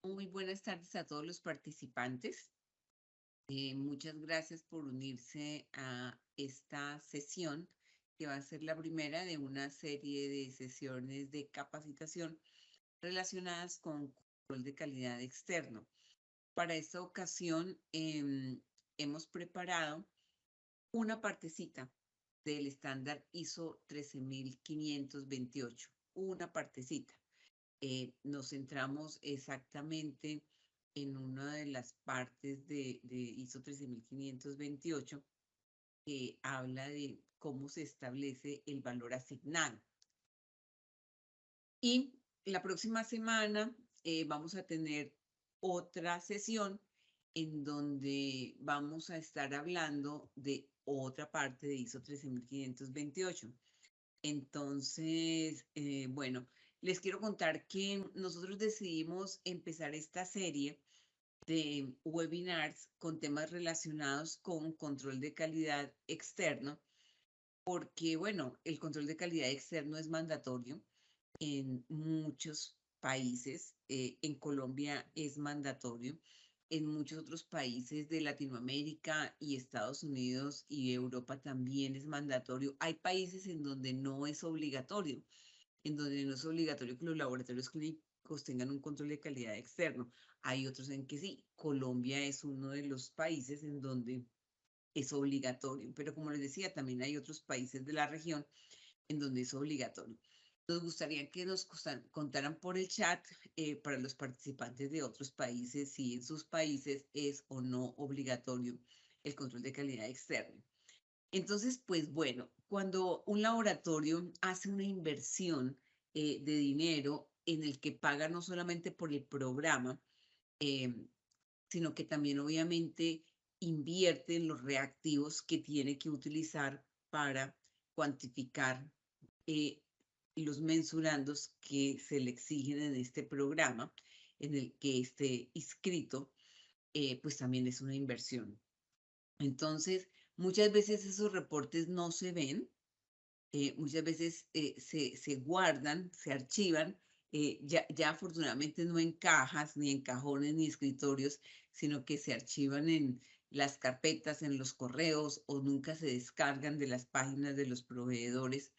Muy buenas tardes a todos los participantes. Muchas gracias por unirse a esta sesión, que va a ser la primera de una serie de sesiones de capacitación relacionadas con control de calidad externo. Para esta ocasión hemos preparado una partecita del estándar ISO 13528, una partecita. Nos centramos exactamente en una de las partes de ISO 13528 que habla de cómo se establece el valor asignado. Y la próxima semana vamos a tener otra sesión en donde vamos a estar hablando de otra parte de ISO 13528. Entonces, bueno, les quiero contar que nosotros decidimos empezar esta serie de webinars con temas relacionados con control de calidad externo, porque, bueno, el control de calidad externo es mandatorio en muchos países. En Colombia es mandatorio. En muchos otros países de Latinoamérica y Estados Unidos y Europa también es mandatorio. Hay países en donde no es obligatorio, en donde no es obligatorio que los laboratorios clínicos tengan un control de calidad externo. Hay otros en que sí. Colombia es uno de los países en donde es obligatorio, pero como les decía, también hay otros países de la región en donde es obligatorio. Nos gustaría que nos contaran por el chat para los participantes de otros países si en sus países es o no obligatorio el control de calidad externo. Entonces, pues bueno, cuando un laboratorio hace una inversión de dinero en el que paga no solamente por el programa, eh, sino que también obviamente invierte en los reactivos que tiene que utilizar para cuantificar eh, los mensurandos que se le exigen en este programa, en el que esté inscrito, pues también es una inversión. Entonces, muchas veces esos reportes no se ven, muchas veces se guardan, se archivan, ya afortunadamente no en cajas, ni en cajones, ni escritorios, sino que se archivan en las carpetas, en los correos, o nunca se descargan de las páginas de los proveedores,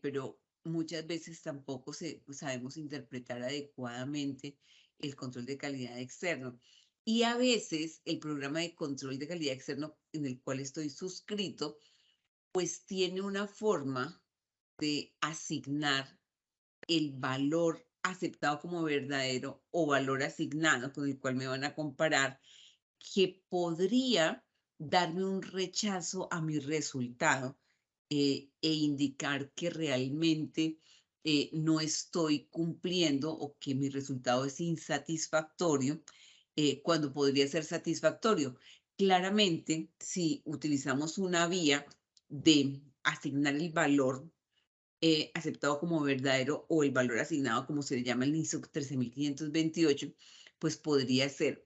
pero muchas veces tampoco sabemos interpretar adecuadamente el control de calidad externo. Y a veces el programa de control de calidad externo en el cual estoy suscrito, pues tiene una forma de asignar el valor aceptado como verdadero o valor asignado con el cual me van a comparar, que podría darme un rechazo a mi resultado e indicar que realmente no estoy cumpliendo o que mi resultado es insatisfactorio cuando podría ser satisfactorio. Claramente, si utilizamos una vía de asignar el valor aceptado como verdadero o el valor asignado, como se le llama el ISO 13528, pues podría ser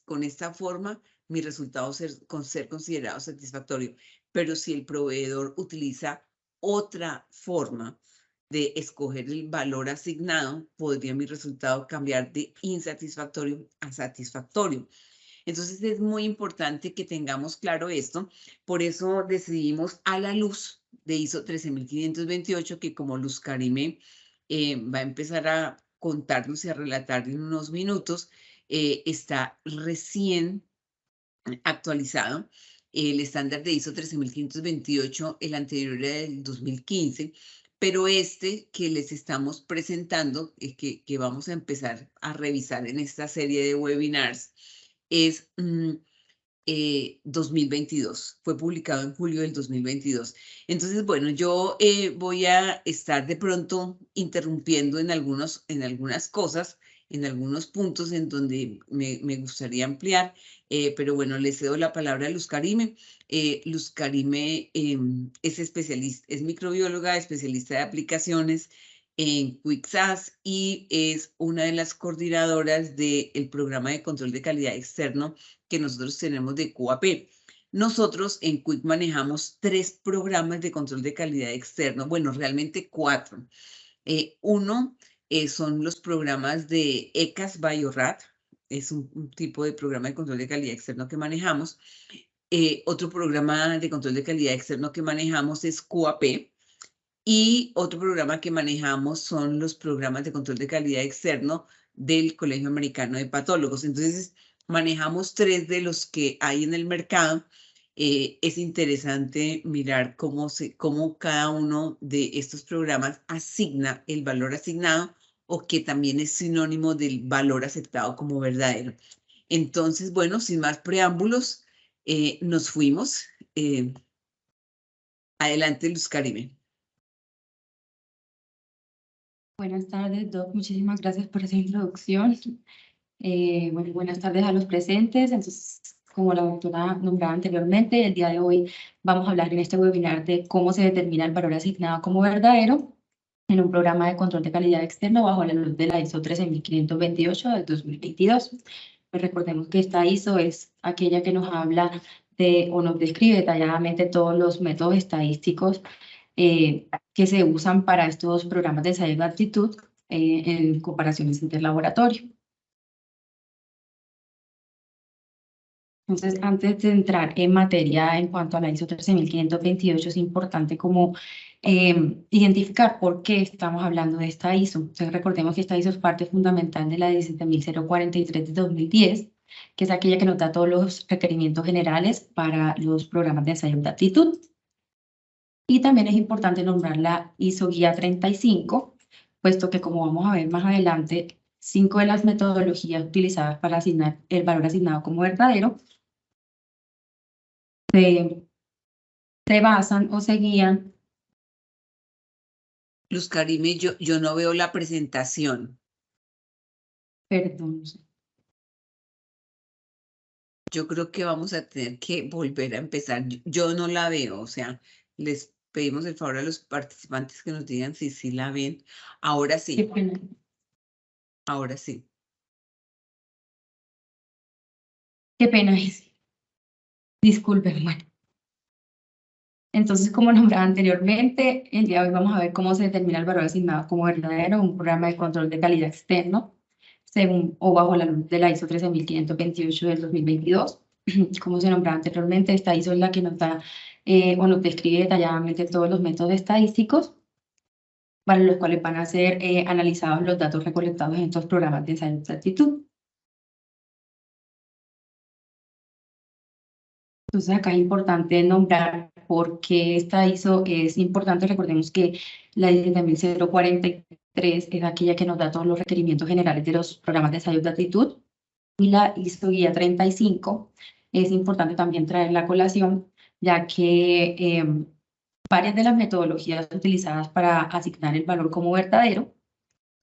con esta forma mi resultado ser considerado satisfactorio. Pero si el proveedor utiliza otra forma de escoger el valor asignado, podría mi resultado cambiar de insatisfactorio a satisfactorio. Entonces es muy importante que tengamos claro esto. Por eso decidimos, a la luz de ISO 13528, que como Luz Karime va a empezar a contarnos y a relatar en unos minutos, está recién actualizado el estándar de ISO 13528, el anterior era del 2015, pero este que les estamos presentando, que vamos a empezar a revisar en esta serie de webinars, es 2022. Fue publicado en julio del 2022. Entonces, bueno, yo voy a estar de pronto interrumpiendo en algunas cosas, en algunos puntos en donde me gustaría ampliar, pero bueno, le cedo la palabra a Luz Karime. Luz Karime es especialista, es microbióloga, especialista de aplicaciones en QuickSAS y es una de las coordinadoras del programa de control de calidad externo que nosotros tenemos de QAP. Nosotros en Quick manejamos 3 programas de control de calidad externo, bueno, realmente 4. Uno son los programas de ECAS Biorat, es un tipo de programa de control de calidad externo que manejamos. Otro programa de control de calidad externo que manejamos es QAP, y otro programa que manejamos son los programas de control de calidad externo del Colegio Americano de Patólogos. Entonces, manejamos 3 de los que hay en el mercado. Es interesante mirar cómo cada uno de estos programas asigna el valor asignado, o que también es sinónimo del valor aceptado como verdadero. Entonces, bueno, sin más preámbulos, nos fuimos. Adelante, Luz Carime. Buenas tardes, Doc. Muchísimas gracias por esa introducción. Bueno, buenas tardes a los presentes. Entonces, como la doctora nombraba anteriormente, el día de hoy vamos a hablar en este webinar de cómo se determina el valor asignado como verdadero en un programa de control de calidad externo bajo la luz de la ISO 13528 del 2022. Pues recordemos que esta ISO es aquella que nos habla de o nos describe detalladamente todos los métodos estadísticos que se usan para estos programas de ensayo de aptitud en comparaciones interlaboratorio. Entonces, antes de entrar en materia en cuanto a la ISO 13528, es importante como identificar por qué estamos hablando de esta ISO. Entonces, recordemos que esta ISO es parte fundamental de la 17043 de 2010, que es aquella que nos da todos los requerimientos generales para los programas de ensayo de aptitud. Y también es importante nombrar la ISO Guía 35, puesto que, como vamos a ver más adelante, 5 de las metodologías utilizadas para asignar el valor asignado como verdadero se basan o se guían. Luz Carime, yo no veo la presentación. Perdón. Yo creo que vamos a tener que volver a empezar. Yo no la veo, o sea, les pedimos el favor a los participantes que nos digan si sí la ven. Ahora sí. Qué pena. Ahora sí. Qué pena es. Disculpen, bueno. Entonces, como nombraba anteriormente, el día de hoy vamos a ver cómo se determina el valor asignado como verdadero en un programa de control de calidad externo, según o bajo la luz de la ISO 13528 del 2022. Como se nombraba anteriormente, esta ISO es la que nos da o nos describe detalladamente todos los métodos estadísticos para los cuales van a ser analizados los datos recolectados en estos programas de ensayo de aptitud. Entonces, acá es importante nombrar por qué esta ISO es importante. Recordemos que la 17043 es aquella que nos da todos los requerimientos generales de los programas de ensayo de aptitud, y la ISO Guía 35 es importante también traer la colación, ya que varias de las metodologías utilizadas para asignar el valor como verdadero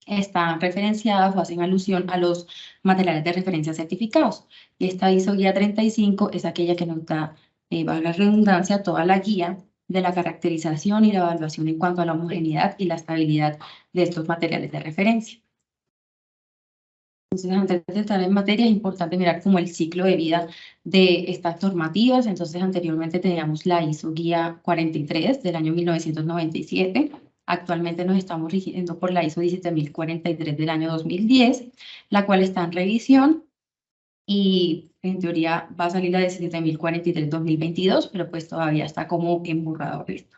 están referenciadas o hacen alusión a los materiales de referencia certificados. Y esta ISO Guía 35 es aquella que nos da, valga la redundancia, toda la guía de la caracterización y la evaluación en cuanto a la homogeneidad y la estabilidad de estos materiales de referencia. Entonces, antes de entrar en materia, es importante mirar como el ciclo de vida de estas normativas. Entonces, anteriormente teníamos la ISO Guía 43 del año 1997. Actualmente nos estamos rigiendo por la ISO 17043 del año 2010, la cual está en revisión y en teoría va a salir la de 17043-2022, pero pues todavía está como en borrador esto.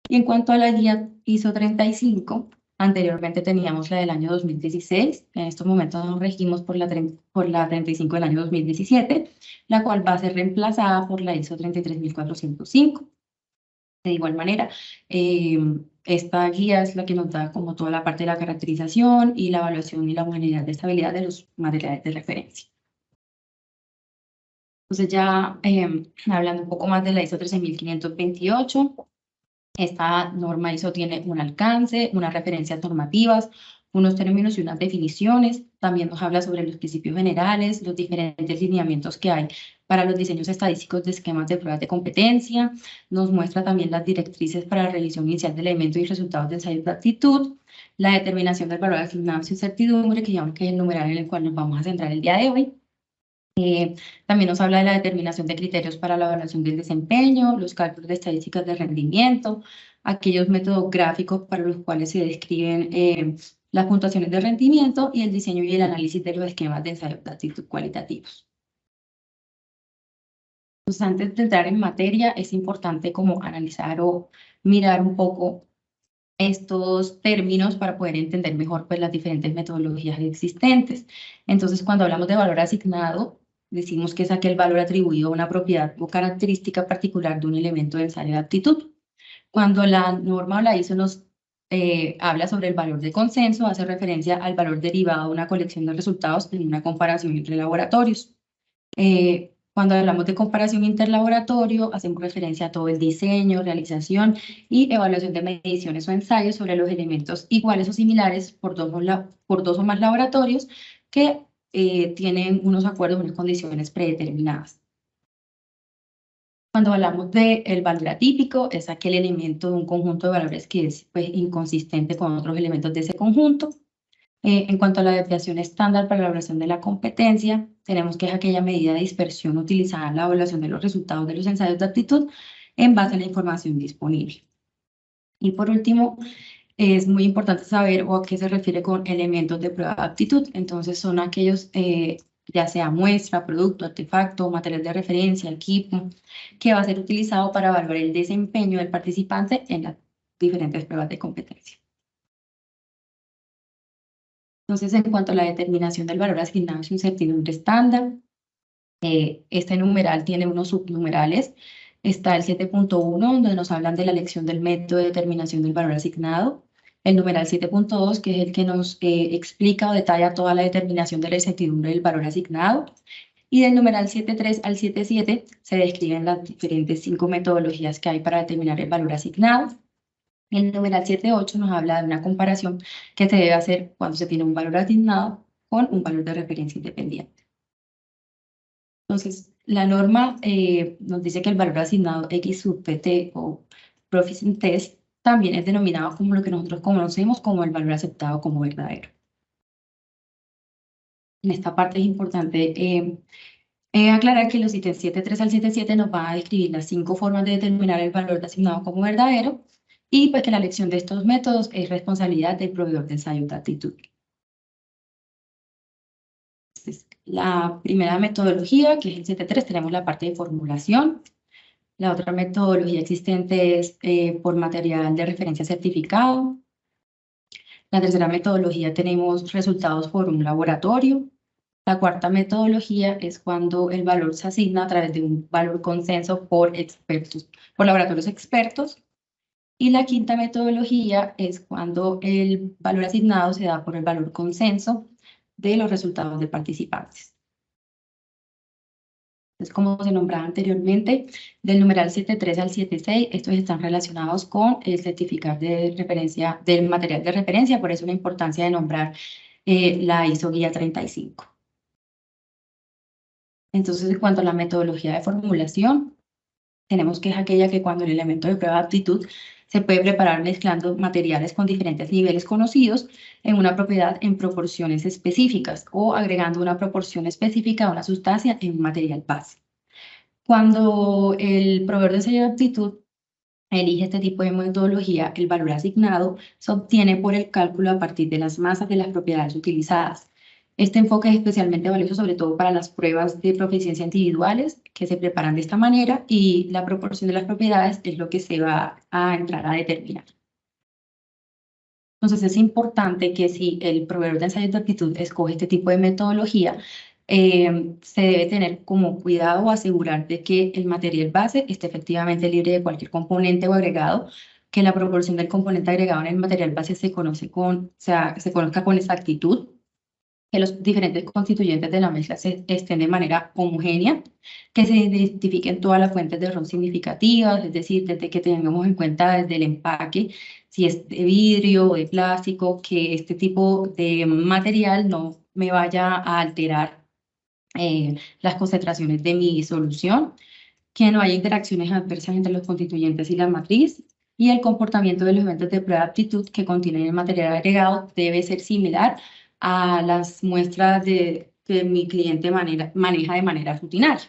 Y en cuanto a la guía ISO 35, anteriormente teníamos la del año 2016, en estos momentos nos regimos por la 35 del año 2017, la cual va a ser reemplazada por la ISO 33405. De igual manera, esta guía es la que nos da como toda la parte de la caracterización y la evaluación y la homogeneidad de estabilidad de los materiales de referencia. Entonces ya hablando un poco más de la ISO 13528, esta norma ISO tiene un alcance, unas referencias normativas, unos términos y unas definiciones. También nos habla sobre los principios generales, los diferentes lineamientos que hay para los diseños estadísticos de esquemas de pruebas de competencia. Nos muestra también las directrices para la revisión inicial de elementos y resultados de ensayo de aptitud, la determinación del valor asignado sin certidumbre, que es el numeral en el cual nos vamos a centrar el día de hoy. También nos habla de la determinación de criterios para la evaluación del desempeño, los cálculos de estadísticas de rendimiento, aquellos métodos gráficos para los cuales se describen las puntuaciones de rendimiento y el diseño y el análisis de los esquemas de ensayo de actitud cualitativos. Entonces, antes de entrar en materia, es importante como analizar o mirar un poco estos términos para poder entender mejor pues, las diferentes metodologías existentes. Entonces, cuando hablamos de valor asignado, decimos que es aquel valor atribuido a una propiedad o característica particular de un elemento de ensayo de aptitud. Cuando la norma o la ISO nos habla sobre el valor de consenso, hace referencia al valor derivado de una colección de resultados en una comparación entre laboratorios. Cuando hablamos de comparación interlaboratorio, hacemos referencia a todo el diseño, realización y evaluación de mediciones o ensayos sobre los elementos iguales o similares por dos o más laboratorios que tienen unos acuerdos, unas condiciones predeterminadas. Cuando hablamos del valor atípico, es aquel elemento de un conjunto de valores que es pues, inconsistente con otros elementos de ese conjunto. En cuanto a la desviación estándar para la evaluación de la competencia, tenemos que es aquella medida de dispersión utilizada en la evaluación de los resultados de los ensayos de aptitud en base a la información disponible. Y por último, es muy importante saber o a qué se refiere con elementos de prueba de aptitud. Entonces, son aquellos, ya sea muestra, producto, artefacto, material de referencia, equipo, que va a ser utilizado para evaluar el desempeño del participante en las diferentes pruebas de competencia. Entonces, en cuanto a la determinación del valor asignado es incertidumbre estándar, este numeral tiene unos subnumerales. Está el 7.1, donde nos hablan de la elección del método de determinación del valor asignado. El numeral 7.2, que es el que nos explica o detalla toda la determinación de la incertidumbre del valor asignado. Y del numeral 7.3 al 7.7 se describen las diferentes 5 metodologías que hay para determinar el valor asignado. El numeral 7.8 nos habla de una comparación que se debe hacer cuando se tiene un valor asignado con un valor de referencia independiente. Entonces, la norma nos dice que el valor asignado X sub PT o Proficient Test también es denominado como lo que nosotros conocemos como el valor aceptado como verdadero. En esta parte es importante aclarar que los ítems 7.3 al 7.7 nos van a describir las 5 formas de determinar el valor asignado como verdadero y pues que la elección de estos métodos es responsabilidad del proveedor de ensayo de aptitud. Entonces, la primera metodología, que es el 7.3, tenemos la parte de formulación. La otra metodología existente es por material de referencia certificado. La tercera metodología tenemos resultados por un laboratorio. La cuarta metodología es cuando el valor se asigna a través de un valor consenso por expertos, por laboratorios expertos. Y la quinta metodología es cuando el valor asignado se da por el valor consenso de los resultados de participantes. Entonces, como se nombraba anteriormente, del numeral 7.3 al 7.6, estos están relacionados con el certificado de referencia, del material de referencia, por eso la importancia de nombrar la ISO Guía 35. Entonces, en cuanto a la metodología de formulación, tenemos que es aquella que cuando el elemento de prueba de aptitud se puede preparar mezclando materiales con diferentes niveles conocidos en una propiedad en proporciones específicas o agregando una proporción específica a una sustancia en un material base. Cuando el proveedor de ensayo de aptitud elige este tipo de metodología, el valor asignado se obtiene por el cálculo a partir de las masas de las propiedades utilizadas. Este enfoque es especialmente valioso sobre todo para las pruebas de proficiencia individuales que se preparan de esta manera y la proporción de las propiedades es lo que se va a entrar a determinar. Entonces es importante que si el proveedor de ensayos de aptitud escoge este tipo de metodología, se debe tener como cuidado o asegurar de que el material base esté efectivamente libre de cualquier componente o agregado, que la proporción del componente agregado en el material base se conozca con exactitud, que los diferentes constituyentes de la mezcla se estén de manera homogénea, que se identifiquen todas las fuentes de error significativas, es decir, desde que tengamos en cuenta desde el empaque, si es de vidrio o de plástico, que este tipo de material no me vaya a alterar las concentraciones de mi solución, que no haya interacciones adversas entre los constituyentes y la matriz, y el comportamiento de los eventos de prueba de aptitud que contienen el material agregado debe ser similar a las muestras de que mi cliente maneja de manera rutinaria.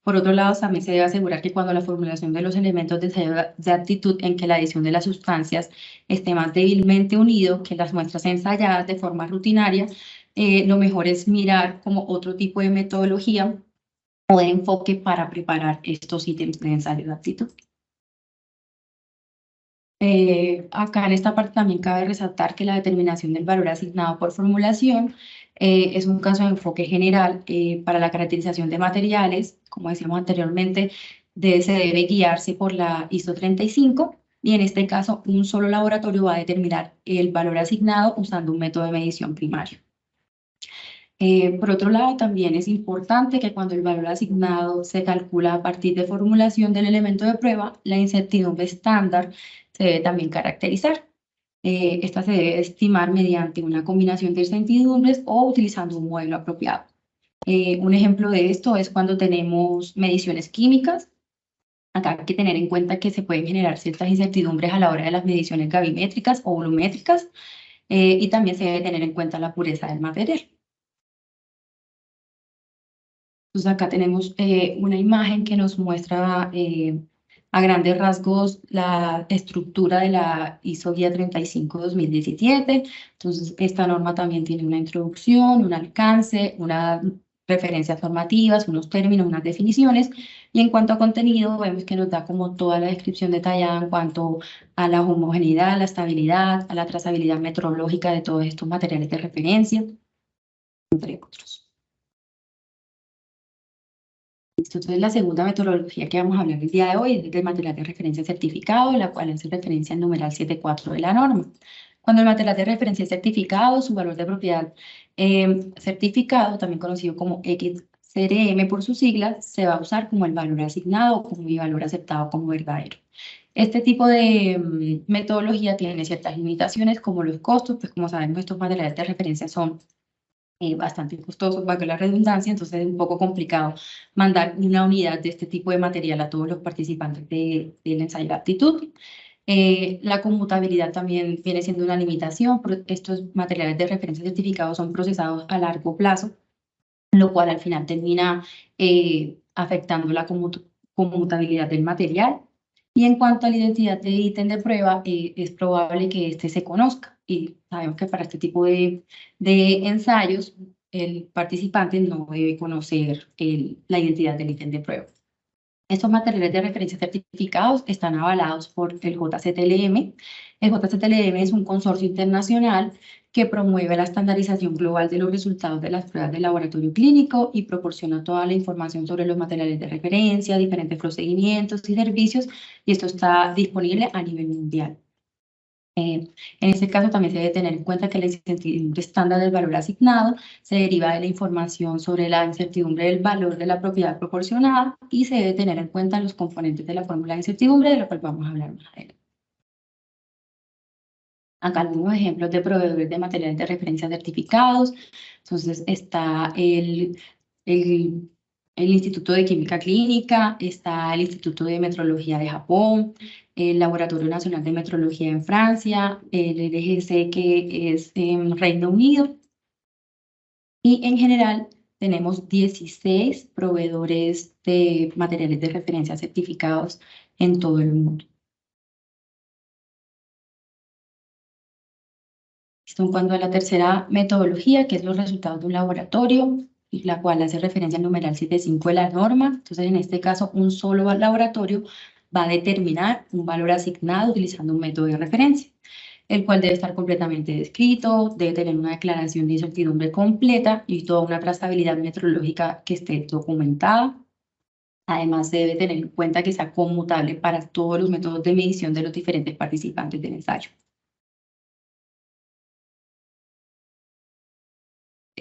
Por otro lado, también se debe asegurar que cuando la formulación de los elementos de ensayo de aptitud en que la adición de las sustancias esté más débilmente unido que las muestras ensayadas de forma rutinaria, lo mejor es mirar como otro tipo de metodología o de enfoque para preparar estos ítems de ensayo de aptitud. Acá en esta parte también cabe resaltar que la determinación del valor asignado por formulación es un caso de enfoque general para la caracterización de materiales. Como decíamos anteriormente, se debe guiarse por la ISO 35 y en este caso un solo laboratorio va a determinar el valor asignado usando un método de medición primario. Por otro lado, también es importante que cuando el valor asignado se calcula a partir de formulación del elemento de prueba, la incertidumbre estándar se debe también caracterizar. Esta se debe estimar mediante una combinación de incertidumbres o utilizando un modelo apropiado. Un ejemplo de esto es cuando tenemos mediciones químicas. Acá hay que tener en cuenta que se pueden generar ciertas incertidumbres a la hora de las mediciones gravimétricas o volumétricas y también se debe tener en cuenta la pureza del material. Entonces acá tenemos una imagen que nos muestra a grandes rasgos la estructura de la ISO Guía 35-2017. Entonces esta norma también tiene una introducción, un alcance, unas referencias normativas, unos términos, unas definiciones. Y en cuanto a contenido, vemos que nos da como toda la descripción detallada en cuanto a la homogeneidad, la estabilidad, a la trazabilidad metodológica de todos estos materiales de referencia, entre otros. Entonces, la segunda metodología que vamos a hablar el día de hoy es del material de referencia certificado, la cual hace referencia al numeral 7.4 de la norma. Cuando el material de referencia es certificado, su valor de propiedad certificado, también conocido como XCRM por sus siglas, se va a usar como el valor asignado o como mi valor aceptado como verdadero. Este tipo de metodología tiene ciertas limitaciones como los costos, pues como sabemos estos materiales de referencia son bastante costoso, valga la redundancia, entonces es un poco complicado mandar una unidad de este tipo de material a todos los participantes del ensayo de aptitud. La conmutabilidad también viene siendo una limitación, porque estos materiales de referencia certificados son procesados a largo plazo, lo cual al final termina afectando la conmutabilidad del material. Y en cuanto a la identidad de ítem de prueba, es probable que este se conozca. Y sabemos que para este tipo de ensayos, el participante no debe conocer la identidad del ítem de prueba. Estos materiales de referencia certificados están avalados por el JCTLM. El JCTLM es un consorcio internacional que promueve la estandarización global de los resultados de las pruebas de laboratorio clínico y proporciona toda la información sobre los materiales de referencia, diferentes procedimientos y servicios, y esto está disponible a nivel mundial. En este caso también se debe tener en cuenta que la incertidumbre estándar del valor asignado se deriva de la información sobre la incertidumbre del valor de la propiedad proporcionada y se debe tener en cuenta los componentes de la fórmula de incertidumbre, de lo cual vamos a hablar más adelante. Acá algunos ejemplos de proveedores de materiales de referencia certificados. Entonces está el Instituto de Química Clínica, está el Instituto de Metrología de Japón, el Laboratorio Nacional de Metrología en Francia, el LGC que es en Reino Unido. Y en general tenemos 16 proveedores de materiales de referencia certificados en todo el mundo. En cuanto a la tercera metodología, que es los resultados de un laboratorio, la cual hace referencia al numeral 7.5 de la norma. Entonces, en este caso, un solo laboratorio va a determinar un valor asignado utilizando un método de referencia, el cual debe estar completamente descrito, debe tener una declaración de incertidumbre completa y toda una trazabilidad metrológica que esté documentada. Además, se debe tener en cuenta que sea conmutable para todos los métodos de medición de los diferentes participantes del ensayo.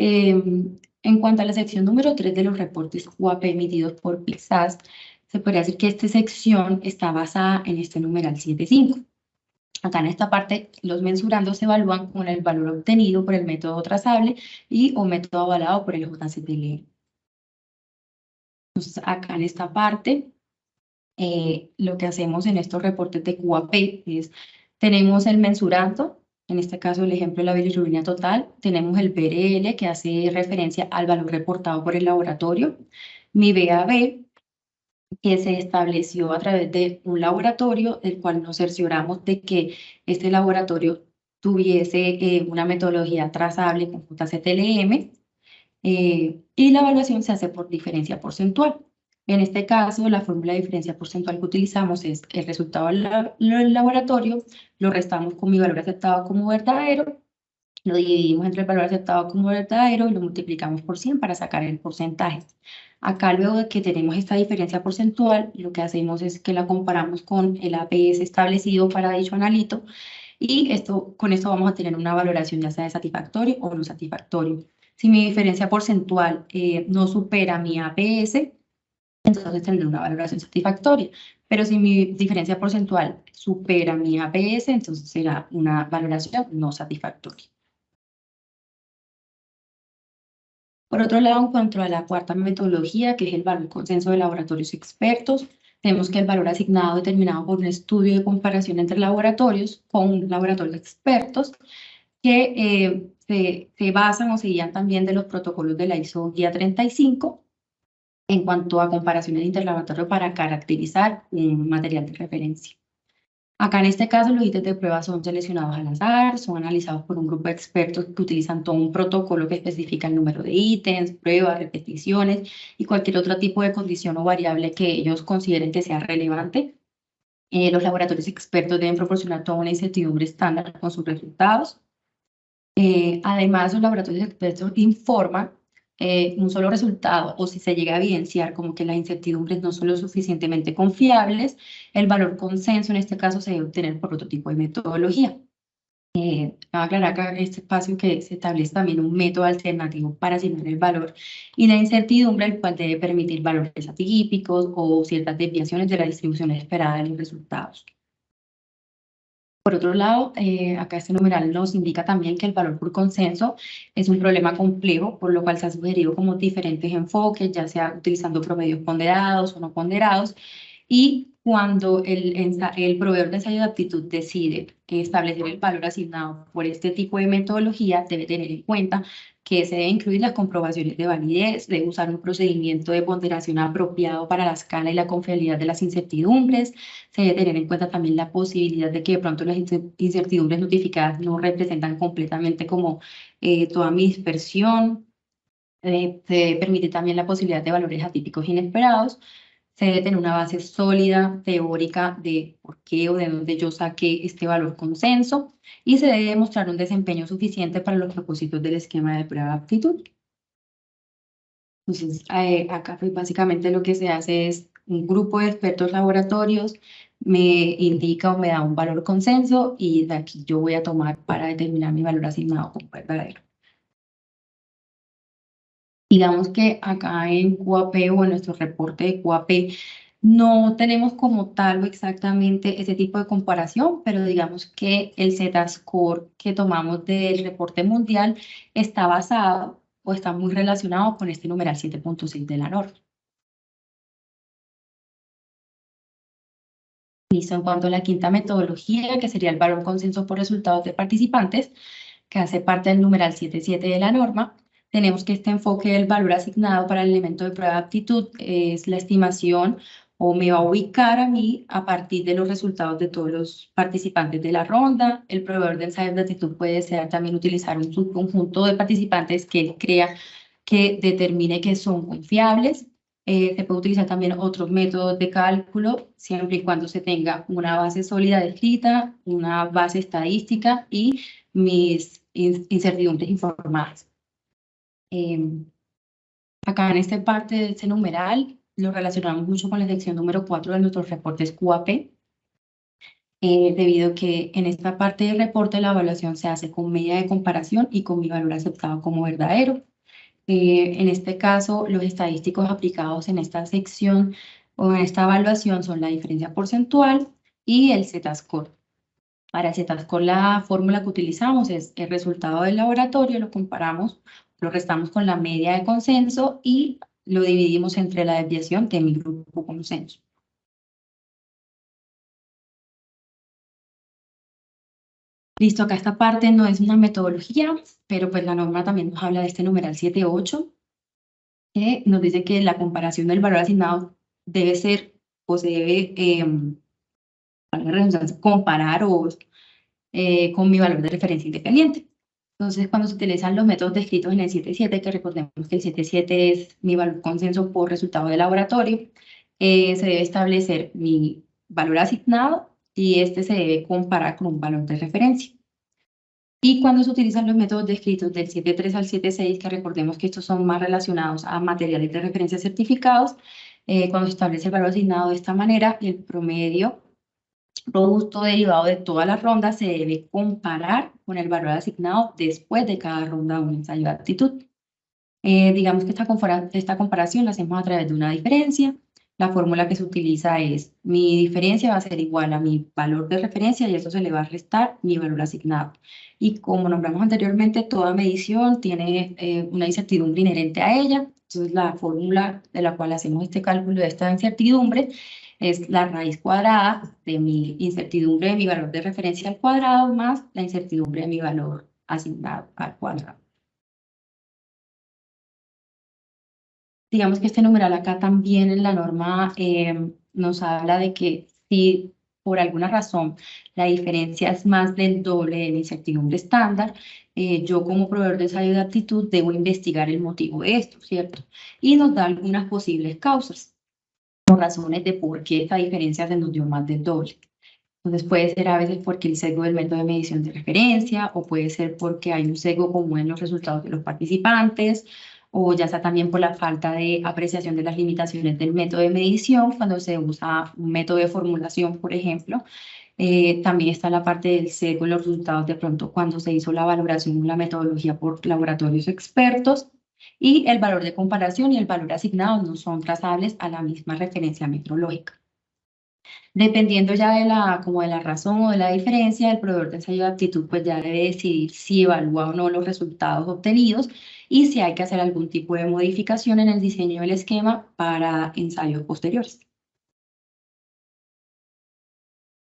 En cuanto a la sección número 3 de los reportes UAP emitidos por PIXAS, se podría decir que esta sección está basada en este numeral 7.5. Acá en esta parte, los mensurandos se evalúan con el valor obtenido por el método trazable y o método avalado por el JCTLM. Entonces, acá en esta parte, lo que hacemos en estos reportes de QAP es, tenemos el mensurando, En este caso, el ejemplo de la bilirrubina total, tenemos el BRL que hace referencia al valor reportado por el laboratorio, mi BAB, que se estableció a través de un laboratorio, del cual nos cercioramos de que este laboratorio tuviese una metodología trazable con JCTLM, y la evaluación se hace por diferencia porcentual. En este caso, la fórmula de diferencia porcentual que utilizamos es el resultado del laboratorio, lo restamos con mi valor aceptado como verdadero, lo dividimos entre el valor aceptado como verdadero y lo multiplicamos por 100 para sacar el porcentaje. Acá, luego de que tenemos esta diferencia porcentual, lo que hacemos es que la comparamos con el APS establecido para dicho analito y con esto vamos a tener una valoración ya sea de satisfactorio o no satisfactorio. Si mi diferencia porcentual no supera mi APS, entonces tendré una valoración satisfactoria. Pero si mi diferencia porcentual supera mi APS, entonces será una valoración no satisfactoria. Por otro lado, en cuanto a la cuarta metodología, que es el valor consenso de laboratorios expertos, tenemos que el valor asignado determinado por un estudio de comparación entre laboratorios con laboratorios expertos que se basan o se guían también de los protocolos de la ISO Guía 35 en cuanto a comparaciones interlaboratorio para caracterizar un material de referencia. Acá en este caso los ítems de prueba son seleccionados al azar, son analizados por un grupo de expertos que utilizan todo un protocolo que especifica el número de ítems, pruebas, repeticiones y cualquier otro tipo de condición o variable que ellos consideren que sea relevante. Los laboratorios expertos deben proporcionar toda una incertidumbre estándar con sus resultados. Además, los laboratorios expertos informan un solo resultado o si se llega a evidenciar como que las incertidumbres no son lo suficientemente confiables, el valor consenso en este caso se debe obtener por otro tipo de metodología. Voy a aclarar acá en este espacio que se establece también un método alternativo para asignar el valor y la incertidumbre, el cual debe permitir valores atípicos o ciertas desviaciones de la distribución esperada de los resultados. Por otro lado, acá este numeral nos indica también que el valor por consenso es un problema complejo, por lo cual se ha sugerido como diferentes enfoques, ya sea utilizando promedios ponderados o no ponderados, y cuando el proveedor de ensayo de aptitud decide establecer el valor asignado por este tipo de metodología, debe tener en cuenta que se deben incluir las comprobaciones de validez, debe usar un procedimiento de ponderación apropiado para la escala y la confiabilidad de las incertidumbres, se debe tener en cuenta también la posibilidad de que de pronto las incertidumbres notificadas no representan completamente como toda mi dispersión, se permite también la posibilidad de valores atípicos inesperados, se debe tener una base sólida, teórica, de por qué o de dónde yo saqué este valor consenso, y se debe demostrar un desempeño suficiente para los propósitos del esquema de prueba de aptitud. Entonces, acá pues básicamente lo que se hace es un grupo de expertos laboratorios me indica o me da un valor consenso y de aquí yo voy a tomar para determinar mi valor asignado como verdadero. Digamos que acá en QAP o en nuestro reporte de QAP no tenemos como tal o exactamente ese tipo de comparación, pero digamos que el Z-score que tomamos del reporte mundial está basado o está muy relacionado con este numeral 7.6 de la norma. Listo, en cuanto a la quinta metodología, que sería el valor consenso por resultados de participantes, que hace parte del numeral 7.7 de la norma, tenemos que este enfoque del valor asignado para el elemento de prueba de aptitud es la estimación o me va a ubicar a mí a partir de los resultados de todos los participantes de la ronda. El proveedor de ensayos de aptitud puede desear también utilizar un subconjunto de participantes que él crea que determine que son confiables. Se puede utilizar también otros métodos de cálculo, siempre y cuando se tenga una base sólida descrita, una base estadística y mis incertidumbres informadas. Acá en esta parte de este numeral lo relacionamos mucho con la sección número 4 de nuestros reportes QAP, debido a que en esta parte del reporte la evaluación se hace con medida de comparación y con mi valor aceptado como verdadero. En este caso, los estadísticos aplicados en esta sección o en esta evaluación son la diferencia porcentual y el Z-score. Para Z-score la fórmula que utilizamos es el resultado del laboratorio, lo comparamos, lo restamos con la media de consenso y lo dividimos entre la desviación de mi grupo consenso. Listo, acá esta parte no es una metodología, pero pues la norma también nos habla de este numeral 7.8, que nos dice que la comparación del valor asignado debe ser o se debe comparar con mi valor de referencia independiente. Entonces, cuando se utilizan los métodos descritos en el 7.7, que recordemos que el 7.7 es mi valor consenso por resultado de laboratorio, se debe establecer mi valor asignado y este se debe comparar con un valor de referencia. Y cuando se utilizan los métodos descritos del 7.3 al 7.6, que recordemos que estos son más relacionados a materiales de referencia certificados, cuando se establece el valor asignado de esta manera, el promedio robusto derivado de todas las rondas se debe comparar con el valor asignado después de cada ronda de un ensayo de aptitud. Digamos que esta comparación la hacemos a través de una diferencia. La fórmula que se utiliza es, mi diferencia va a ser igual a mi valor de referencia y eso se le va a restar mi valor asignado. Y como nombramos anteriormente, toda medición tiene una incertidumbre inherente a ella. Entonces, la fórmula de la cual hacemos este cálculo de esta incertidumbre es la raíz cuadrada de mi incertidumbre de mi valor de referencia al cuadrado más la incertidumbre de mi valor asignado al cuadrado. Digamos que este numeral acá también en la norma nos habla de que si por alguna razón la diferencia es más del doble de la incertidumbre estándar, yo como proveedor de ensayo de aptitud debo investigar el motivo de esto, ¿cierto? Y nos da algunas posibles causas o razones de por qué esta diferencia se nos dio más del doble. Entonces puede ser a veces porque el sesgo del método de medición de referencia, o puede ser porque hay un sesgo común en los resultados de los participantes, o ya sea también por la falta de apreciación de las limitaciones del método de medición cuando se usa un método de formulación, por ejemplo. También está la parte del sesgo en los resultados de pronto cuando se hizo la valoración, la metodología por laboratorios expertos, y el valor de comparación y el valor asignado no son trazables a la misma referencia metrológica. Dependiendo ya como de la razón o de la diferencia, el proveedor de ensayo de aptitud pues ya debe decidir si evalúa o no los resultados obtenidos y si hay que hacer algún tipo de modificación en el diseño del esquema para ensayos posteriores.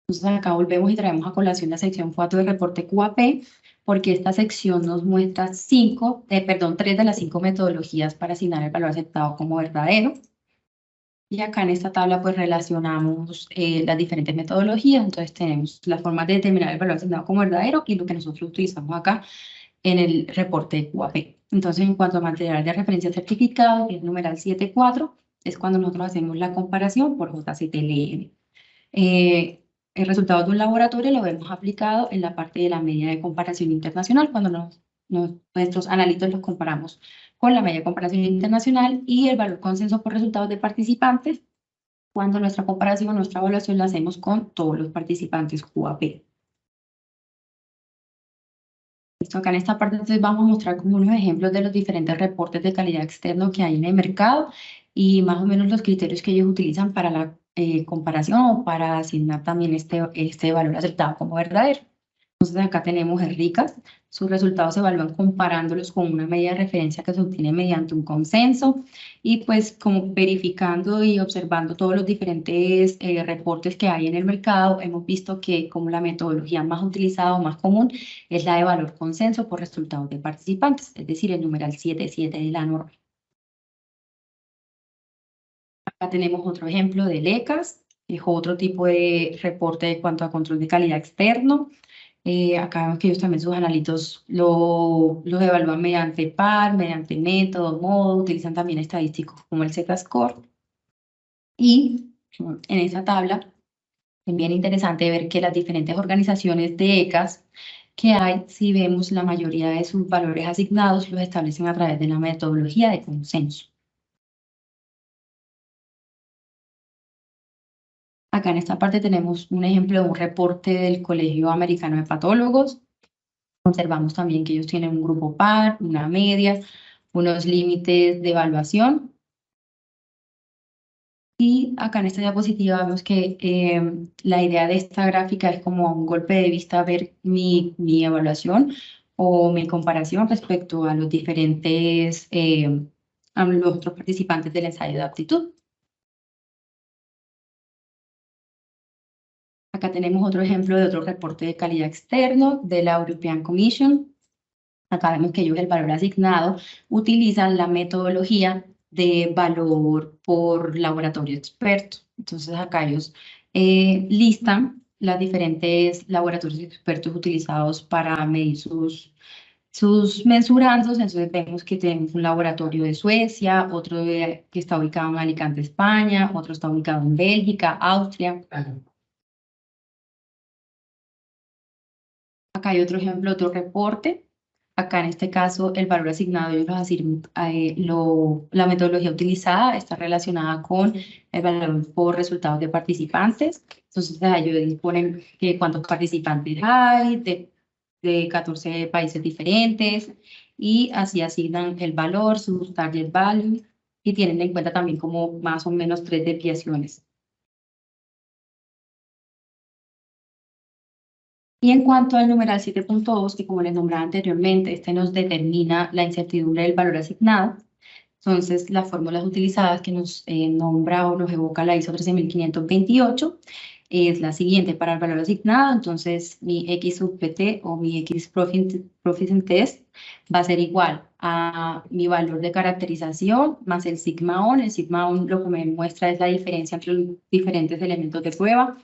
Entonces acá volvemos y traemos a colación la sección 4 del reporte QAP, porque esta sección nos muestra 3 de las 5 metodologías para asignar el valor aceptado como verdadero. Y acá en esta tabla pues relacionamos las diferentes metodologías. Entonces tenemos las formas de determinar el valor asignado como verdadero y lo que nosotros utilizamos acá en el reporte de QAP. Entonces en cuanto a material de referencia certificado, que es el numeral 7.4, es cuando nosotros hacemos la comparación por JCTLN. El resultado de un laboratorio lo vemos aplicado en la parte de la media de comparación internacional, cuando nuestros analitos los comparamos con la media de comparación internacional, y el valor consenso por resultados de participantes, cuando nuestra comparación, nuestra evaluación la hacemos con todos los participantes QAP. Listo, acá en esta parte entonces vamos a mostrar como unos ejemplos de los diferentes reportes de calidad externo que hay en el mercado y más o menos los criterios que ellos utilizan para la comparación o para asignar también este valor aceptado como verdadero. Entonces acá tenemos el RICAS, sus resultados se evalúan comparándolos con una media de referencia que se obtiene mediante un consenso y pues como verificando y observando todos los diferentes reportes que hay en el mercado, hemos visto que como la metodología más utilizada o más común es la de valor consenso por resultados de participantes, es decir, el numeral 7.7 de la norma. Acá tenemos otro ejemplo del ECAS, que es otro tipo de reporte en cuanto a control de calidad externo. Acá vemos que ellos también sus analitos los evalúan mediante par, mediante método, modo, utilizan también estadísticos como el Z-Score. Y en esa tabla es bien interesante ver que las diferentes organizaciones de ECAS que hay, si vemos la mayoría de sus valores asignados, los establecen a través de la metodología de consenso. Acá en esta parte tenemos un ejemplo de un reporte del Colegio Americano de Patólogos. Observamos también que ellos tienen un grupo par, una media, unos límites de evaluación. Y acá en esta diapositiva vemos que la idea de esta gráfica es como un golpe de vista ver mi evaluación o mi comparación respecto a los diferentes, a los otros participantes del ensayo de aptitud. Acá Acá tenemos otro ejemplo de otro reporte de calidad externo de la European Commission. Acá vemos que ellos, el valor asignado, utilizan la metodología de valor por laboratorio experto. Entonces, acá ellos listan los diferentes laboratorios expertos utilizados para medir sus mensurandos. Entonces, vemos que tenemos un laboratorio de Suecia, otro que está ubicado en Alicante, España, otro está ubicado en Bélgica, Austria. Acá hay otro ejemplo, otro reporte. Acá en este caso el valor asignado, ellos nos asignan, la metodología utilizada está relacionada con el valor por resultados de participantes. Entonces ellos disponen que cuántos participantes hay, de 14 países diferentes, y así asignan el valor, su target value, y tienen en cuenta también como más o menos 3 desviaciones. Y en cuanto al numeral 7.2, que como les nombraba anteriormente, este nos determina la incertidumbre del valor asignado. Entonces, las fórmulas utilizadas que nos nombra o nos evoca la ISO 13528 es la siguiente para el valor asignado. Entonces, mi X sub PT o mi X Proficient Test va a ser igual a mi valor de caracterización más el sigma on. El sigma on lo que me muestra es la diferencia entre los diferentes elementos de prueba.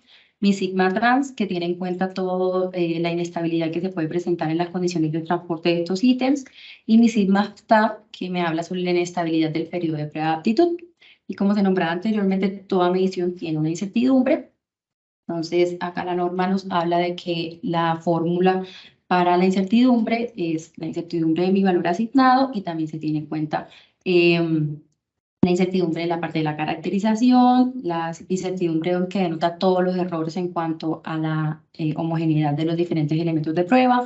Mi sigma trans, que tiene en cuenta toda la inestabilidad que se puede presentar en las condiciones de transporte de estos ítems, y mi sigma star, que me habla sobre la inestabilidad del periodo de prueba de aptitud. Y como se nombraba anteriormente, toda medición tiene una incertidumbre. Entonces, acá la norma nos habla de que la fórmula para la incertidumbre es la incertidumbre de mi valor asignado, y también se tiene en cuenta la incertidumbre de la parte de la caracterización, la incertidumbre que denota todos los errores en cuanto a la homogeneidad de los diferentes elementos de prueba,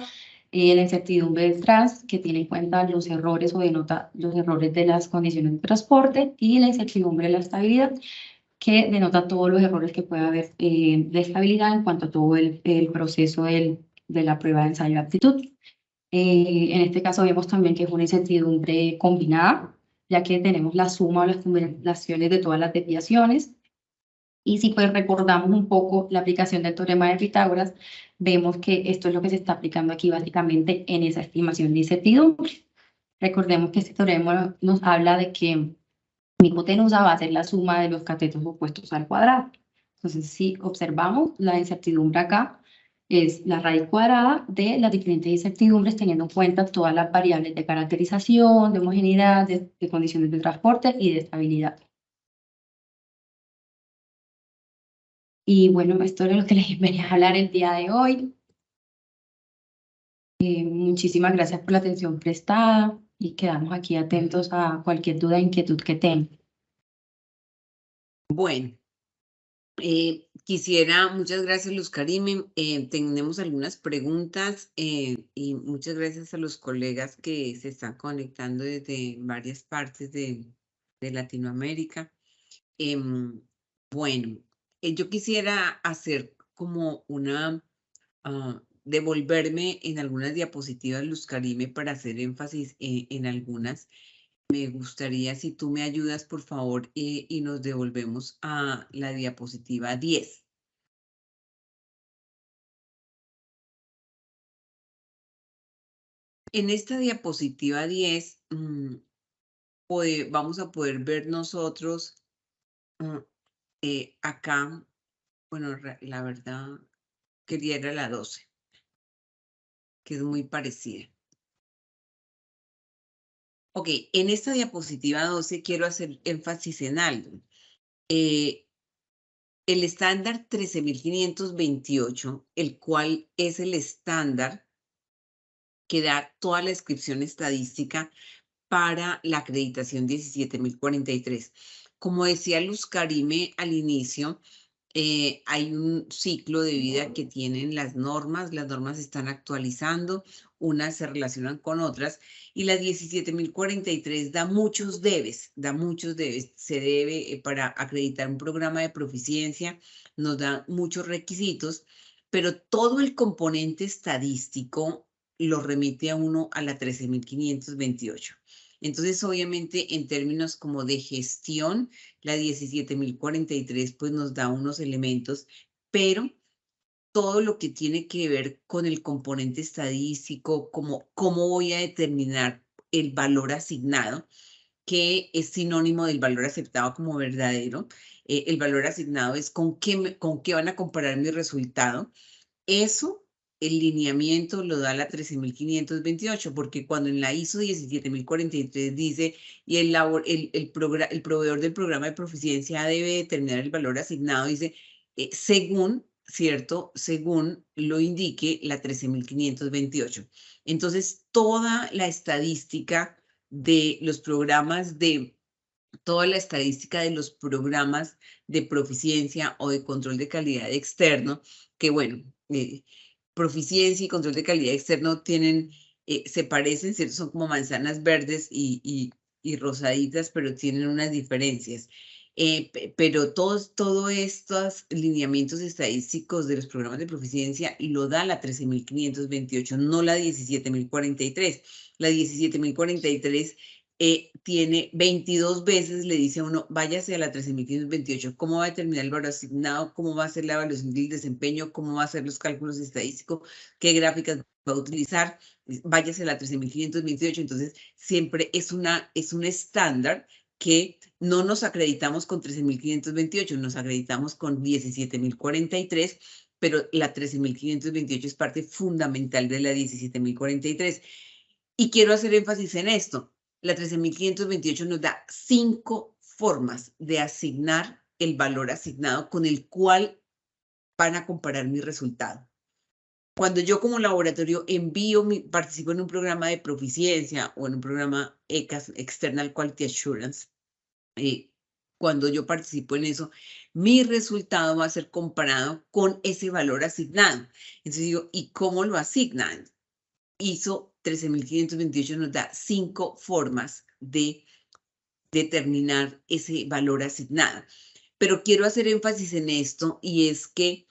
la incertidumbre del trans, que tiene en cuenta los errores o denota los errores de las condiciones de transporte, y la incertidumbre de la estabilidad, que denota todos los errores que puede haber de estabilidad en cuanto a todo el proceso de la prueba de ensayo de aptitud. En este caso vemos también que es una incertidumbre combinada, ya que tenemos la suma o las combinaciones de todas las desviaciones. Y si pues recordamos un poco la aplicación del teorema de Pitágoras, vemos que esto es lo que se está aplicando aquí básicamente en esa estimación de incertidumbre. Recordemos que este teorema nos habla de que mi hipotenusa va a ser la suma de los catetos opuestos al cuadrado. Entonces, si observamos la incertidumbre acá, es la raíz cuadrada de las diferentes incertidumbres, teniendo en cuenta todas las variables de caracterización, de homogeneidad, de condiciones de transporte y de estabilidad. Y bueno, esto es lo que les venía a hablar el día de hoy. Muchísimas gracias por la atención prestada, y quedamos aquí atentos a cualquier duda o inquietud que tengan. Bueno, muchas gracias, Luz Karime. Tenemos algunas preguntas y muchas gracias a los colegas que se están conectando desde varias partes de Latinoamérica. Bueno, yo quisiera hacer como devolverme en algunas diapositivas, Luz Karime, para hacer énfasis en algunas. Me gustaría si tú me ayudas, por favor, y nos devolvemos a la diapositiva 10. En esta diapositiva 10 vamos a poder ver nosotros acá, bueno, la verdad quería era la 12, que es muy parecida. Ok, en esta diapositiva 12 quiero hacer énfasis en algo. El estándar 13.528, el cual es el estándar que da toda la descripción estadística para la acreditación 17.043. Como decía Luz Karime al inicio, hay un ciclo de vida que tienen las normas están actualizando, unas se relacionan con otras, y la 17.043 da muchos debes, se debe para acreditar un programa de proficiencia, nos da muchos requisitos, pero todo el componente estadístico lo remite a uno a la 13.528. Entonces, obviamente, en términos como de gestión, la 17.043 pues nos da unos elementos, pero todo lo que tiene que ver con el componente estadístico, cómo voy a determinar el valor asignado, que es sinónimo del valor aceptado como verdadero. El valor asignado es con qué van a comparar mi resultado. Eso, el lineamiento lo da la 13.528, porque cuando en la ISO 17.043 dice y el proveedor del programa de proficiencia debe determinar el valor asignado, dice según, ¿cierto? Según lo indique la 13.528. Entonces, toda la estadística de los programas toda la estadística de los programas de proficiencia o de control de calidad externo, que bueno, proficiencia y control de calidad externo se parecen, ¿cierto? Son como manzanas verdes y rosaditas, pero tienen unas diferencias. Pero todos estos lineamientos estadísticos de los programas de proficiencia lo da la 13.528, no la 17.043. La 17.043 tiene 22 veces, le dice a uno, váyase a la 13.528, ¿cómo va a determinar el valor asignado? ¿Cómo va a ser la evaluación del desempeño? ¿Cómo va a hacer los cálculos estadísticos? ¿Qué gráficas va a utilizar? Váyase a la 13.528. Entonces, siempre es un estándar que no nos acreditamos con 13.528, nos acreditamos con 17.043, pero la 13.528 es parte fundamental de la 17.043. Y quiero hacer énfasis en esto. La 13.528 nos da 5 formas de asignar el valor asignado con el cual van a comparar mi resultado. Cuando yo como laboratorio participo en un programa de proficiencia o en un programa ECAS, External Quality Assurance, cuando yo participo en eso, mi resultado va a ser comparado con ese valor asignado. Entonces digo, ¿y cómo lo asignan? ISO 13.528 nos da 5 formas de determinar ese valor asignado. Pero quiero hacer énfasis en esto, y es que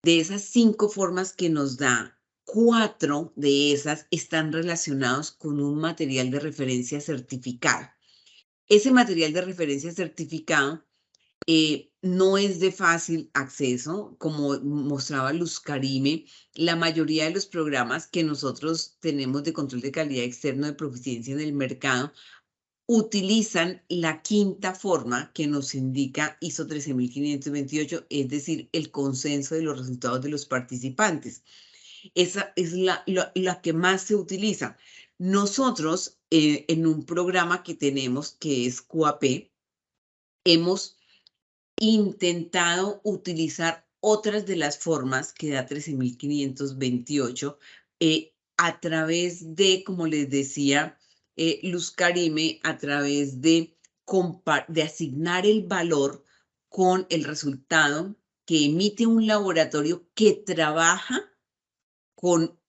de esas 5 formas que nos da, 4 de esas están relacionados con un material de referencia certificado. Ese material de referencia certificado no es de fácil acceso, como mostraba Luz Karime. La mayoría de los programas que nosotros tenemos de control de calidad externo de proficiencia en el mercado utilizan la 5ª forma que nos indica ISO 13.528, es decir, el consenso de los resultados de los participantes. Esa es la que más se utiliza. Nosotros, en un programa que tenemos, que es QAP, hemos intentado utilizar otras de las formas que da 13.528 a través de, como les decía Luz Karime, a través de asignar el valor con el resultado que emite un laboratorio que trabaja con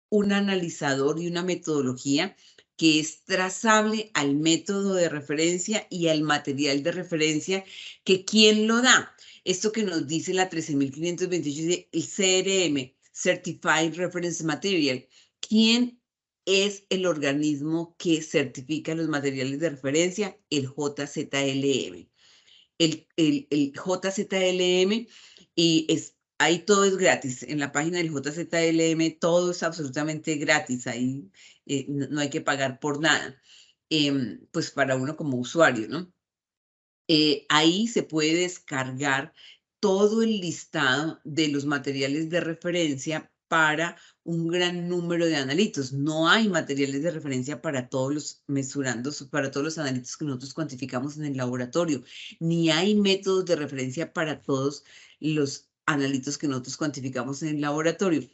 un analizador y una metodología que es trazable al método de referencia y al material de referencia, que ¿quién lo da? Esto que nos dice la 13.528, el CRM, Certified Reference Material. ¿Quién es el organismo que certifica los materiales de referencia? El JZLM. El JZLM, y ahí todo es gratis. En la página del JZLM todo es absolutamente gratis. Ahí no hay que pagar por nada, pues para uno como usuario, ¿no? Ahí se puede descargar todo el listado de los materiales de referencia para un gran número de analitos. No hay materiales de referencia para todos los mesurandos, para todos los analitos que nosotros cuantificamos en el laboratorio, ni hay métodos de referencia para todos los analitos que nosotros cuantificamos en el laboratorio.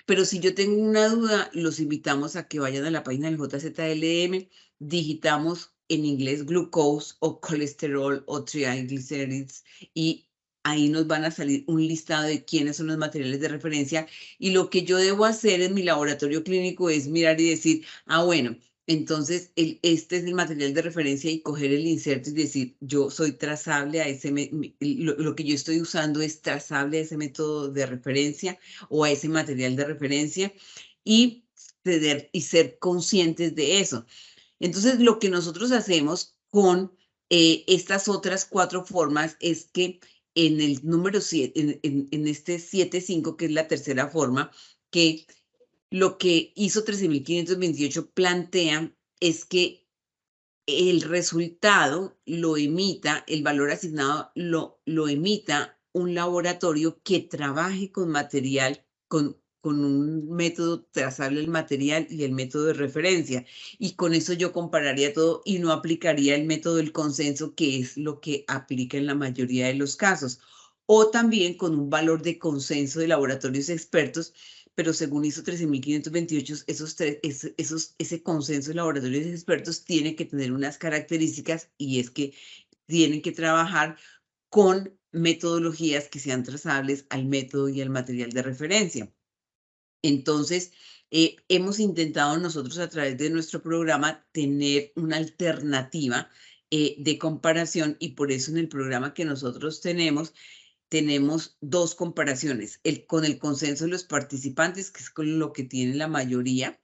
Pero si yo tengo una duda, los invitamos a que vayan a la página del JZLM, digitamos en inglés glucose o colesterol o triglycerides, y ahí nos van a salir un listado de quiénes son los materiales de referencia. Y lo que yo debo hacer en mi laboratorio clínico es mirar y decir, bueno, entonces este es el material de referencia, y coger el inserto y decir, yo soy trazable a lo que yo estoy usando es trazable a ese método de referencia o a ese material de referencia, y ser conscientes de eso. Entonces, lo que nosotros hacemos con estas otras 4 formas es que en el número 7, en este 7.5, que es la tercera forma, que lo que ISO 13528 plantea es que el resultado lo emita, el valor asignado lo emita un laboratorio que trabaje con material, con un método trazable del material y el método de referencia. Y con eso yo compararía todo y no aplicaría el método del consenso, que es lo que aplica en la mayoría de los casos. O también con un valor de consenso de laboratorios expertos, pero según ISO 13528, ese consenso de laboratorios expertos tiene que tener unas características, y es que tienen que trabajar con metodologías que sean trazables al método y al material de referencia. Entonces, hemos intentado nosotros a través de nuestro programa tener una alternativa de comparación, y por eso en el programa que nosotros tenemos dos comparaciones, con el consenso de los participantes, que es con lo que tiene la mayoría.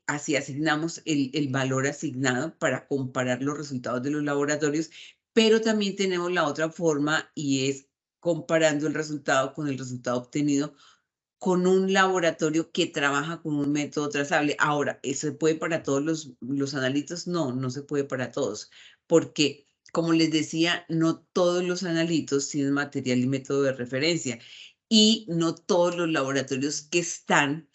Así asignamos el valor asignado para comparar los resultados de los laboratorios, pero también tenemos la otra forma, y es comparando el resultado con el resultado obtenido con un laboratorio que trabaja con un método trazable. Ahora, ¿eso se puede para todos los analitos? No, no se puede para todos, porque, como les decía, no todos los analitos tienen material y método de referencia, y no todos los laboratorios que están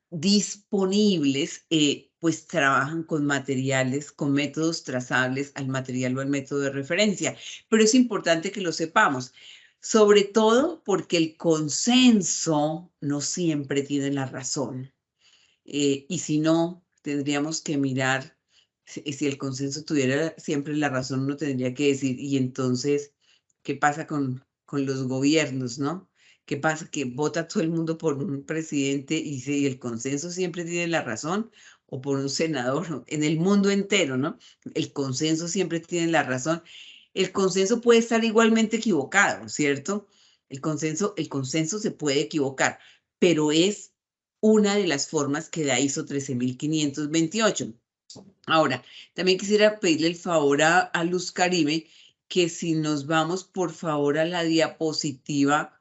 disponibles, pues trabajan con materiales, con métodos trazables al material o al método de referencia. Pero es importante que lo sepamos, sobre todo porque el consenso no siempre tiene la razón. Y si no, tendríamos que mirar, si el consenso tuviera siempre la razón, uno tendría que decir, y entonces, ¿qué pasa con los gobiernos, no? ¿Qué pasa? Que vota todo el mundo por un presidente, y si el consenso siempre tiene la razón, o por un senador, en el mundo entero, ¿no? El consenso siempre tiene la razón. El consenso puede estar igualmente equivocado, ¿cierto? El consenso se puede equivocar, pero es una de las formas que da ISO 13528. Ahora, también quisiera pedirle el favor a Luz Caribe, que si nos vamos por favor a la diapositiva,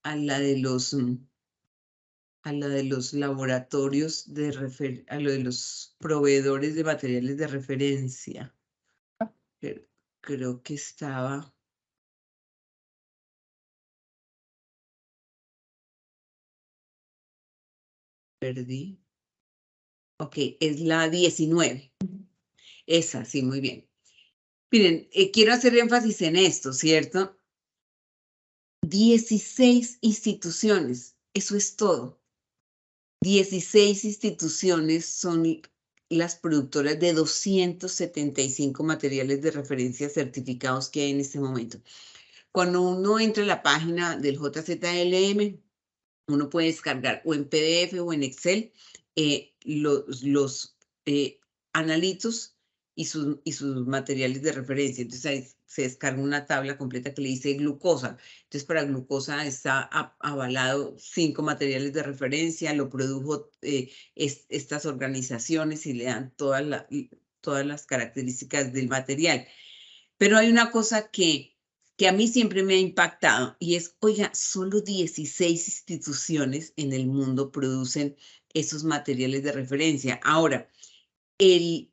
a la de los laboratorios a lo de los proveedores de materiales de referencia. Creo que estaba... Perdí. Ok, es la 19. Esa, sí, muy bien. Miren, quiero hacer énfasis en esto, ¿cierto? 16 instituciones, eso es todo. 16 instituciones son las productoras de 275 materiales de referencia certificados que hay en este momento. Cuando uno entra a la página del JZLM, uno puede descargar o en PDF o en Excel los analitos y sus materiales de referencia. Entonces ahí se descarga una tabla completa que le dice glucosa. Entonces para glucosa está avalado 5 materiales de referencia, lo produjo estas organizaciones, y le dan todas las características del material. Pero hay una cosa que a mí siempre me ha impactado, y es, oiga, solo 16 instituciones en el mundo producen esos materiales de referencia. Ahora, el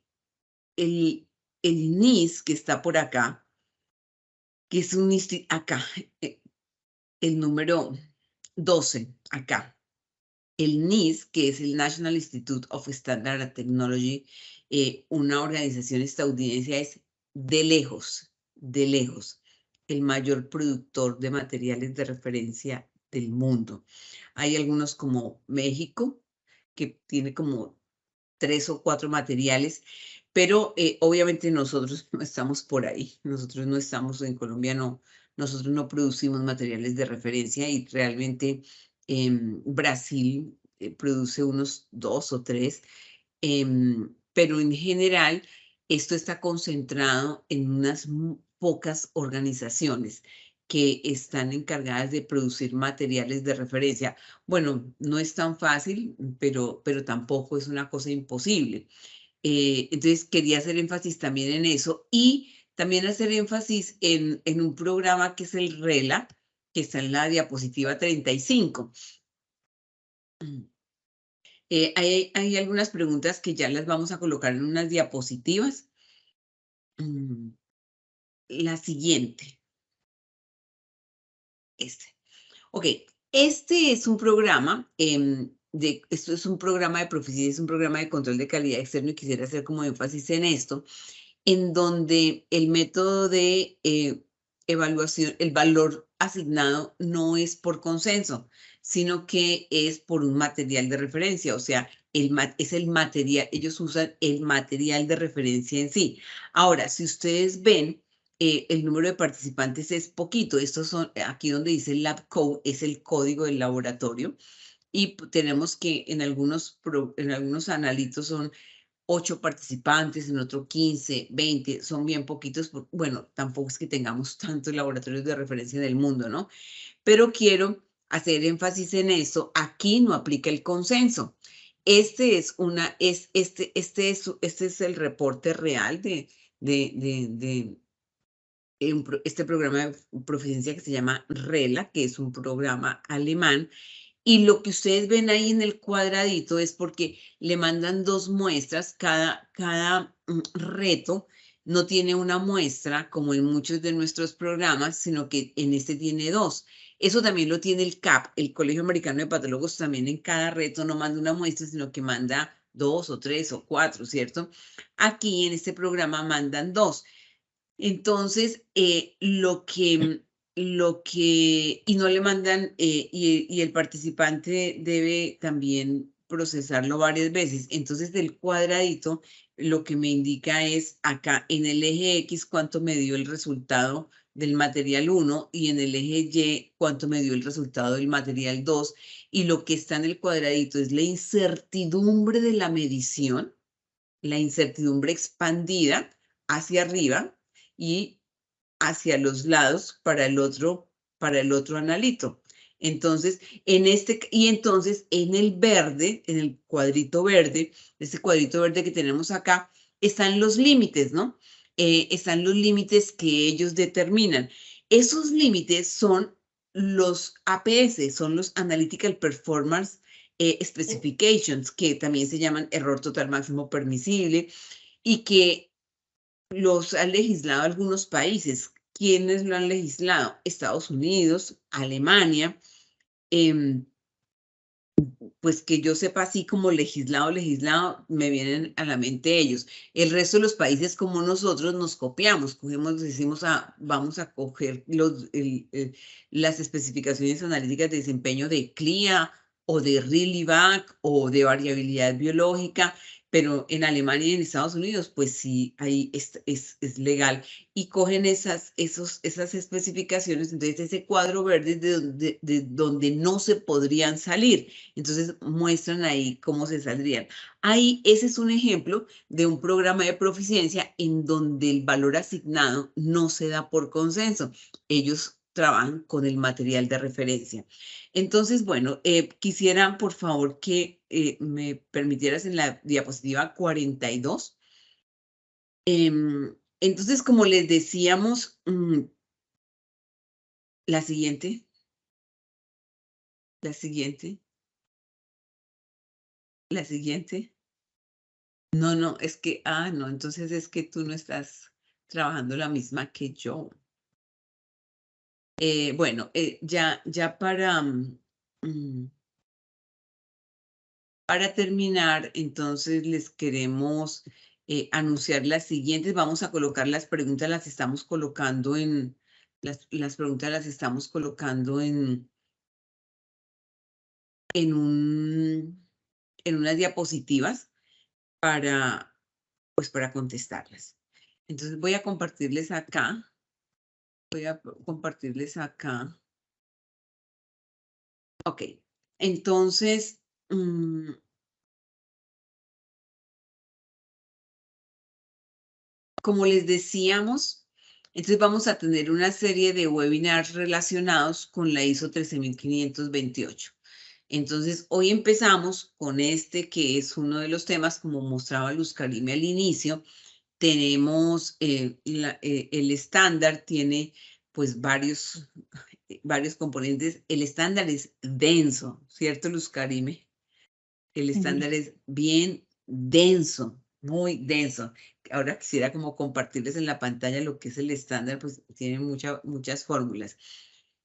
NIS que está por acá, que es un acá, el número 12, acá. El NIS, que es el National Institute of Standard and Technology, una organización estadounidense, es de lejos, el mayor productor de materiales de referencia del mundo. Hay algunos como México, que tiene como 3 o 4 materiales, pero obviamente nosotros no estamos por ahí. Nosotros no estamos en Colombia, nosotros no producimos materiales de referencia, y realmente Brasil produce unos 2 o 3, pero en general esto está concentrado en unas pocas organizaciones que están encargadas de producir materiales de referencia. Bueno, no es tan fácil, pero tampoco es una cosa imposible. Entonces quería hacer énfasis también en eso y también hacer énfasis en un programa que es el RELA, que está en la diapositiva 35. Hay algunas preguntas que ya las vamos a colocar en unas diapositivas. La siguiente. Ok, este es un programa, esto es un programa de proficiencia, es un programa de control de calidad externo y quisiera hacer como énfasis en esto, en donde el método de evaluación, el valor asignado no es por consenso, sino que es por un material de referencia, o sea, es el material, ellos usan el material de referencia en sí. Ahora, si ustedes ven, el número de participantes es poquito. Estos son, aquí donde dice Lab Code, es el código del laboratorio. Y tenemos que en algunos analitos son 8 participantes, en otro 15, 20, son bien poquitos. Bueno, tampoco es que tengamos tantos laboratorios de referencia en el mundo, ¿no? Pero quiero hacer énfasis en eso. Aquí no aplica el consenso. Este es el reporte real de este programa de proficiencia que se llama RELA, que es un programa alemán. Y lo que ustedes ven ahí en el cuadradito es porque le mandan 2 muestras, cada reto no tiene una muestra como en muchos de nuestros programas, sino que en este tiene 2. Eso también lo tiene el CAP, el Colegio Americano de Patólogos, también en cada reto no manda una muestra, sino que manda 2 o 3 o 4, ¿cierto? Aquí en este programa mandan 2. Entonces, y no le mandan, y el participante debe también procesarlo varias veces. Entonces, del cuadradito, lo que me indica es acá en el eje X cuánto me dio el resultado del material 1 y en el eje Y cuánto me dio el resultado del material 2. Y lo que está en el cuadradito es la incertidumbre de la medición, la incertidumbre expandida hacia arriba y hacia los lados para el otro analito. Entonces, entonces en el verde, en el cuadrito verde, este cuadrito verde que tenemos acá, están los límites, ¿no? Están los límites que ellos determinan. Esos límites son los APS, son los Analytical Performance Specifications, que también se llaman error total máximo permisible, y que los han legislado algunos países. ¿Quiénes lo han legislado? Estados Unidos, Alemania, pues que yo sepa así como legislado, me vienen a la mente ellos. El resto de los países como nosotros nos copiamos, decimos, vamos a coger las especificaciones analíticas de desempeño de CLIA o de ReLIVAC o de variabilidad biológica, pero en Alemania y en Estados Unidos, pues sí, ahí es legal. Y cogen esas especificaciones, entonces ese cuadro verde de donde no se podrían salir. Entonces muestran ahí cómo se saldrían. Ahí ese es un ejemplo de un programa de proficiencia en donde el valor asignado no se da por consenso. Ellos trabajan con el material de referencia. Entonces, bueno, quisiera por favor que me permitieras en la diapositiva 42. Entonces, como les decíamos, la siguiente. La siguiente. No, es que, no, entonces es que tú no estás trabajando la misma que yo. Bueno, ya para terminar, entonces les queremos anunciar las siguientes. Vamos a colocar las preguntas, las estamos colocando en, las preguntas las estamos colocando en unas diapositivas para contestarlas. Entonces voy a compartirles acá. Ok, entonces, como les decíamos, entonces vamos a tener una serie de webinars relacionados con la ISO 13528. Entonces, hoy empezamos con este que es uno de los temas, como mostraba Luz Karime al inicio. Tenemos el estándar, tiene pues varios componentes. El estándar es denso, ¿cierto, Luz Karime? El estándar es bien denso, muy denso. Ahora quisiera como compartirles en la pantalla lo que es el estándar, pues tiene muchas fórmulas.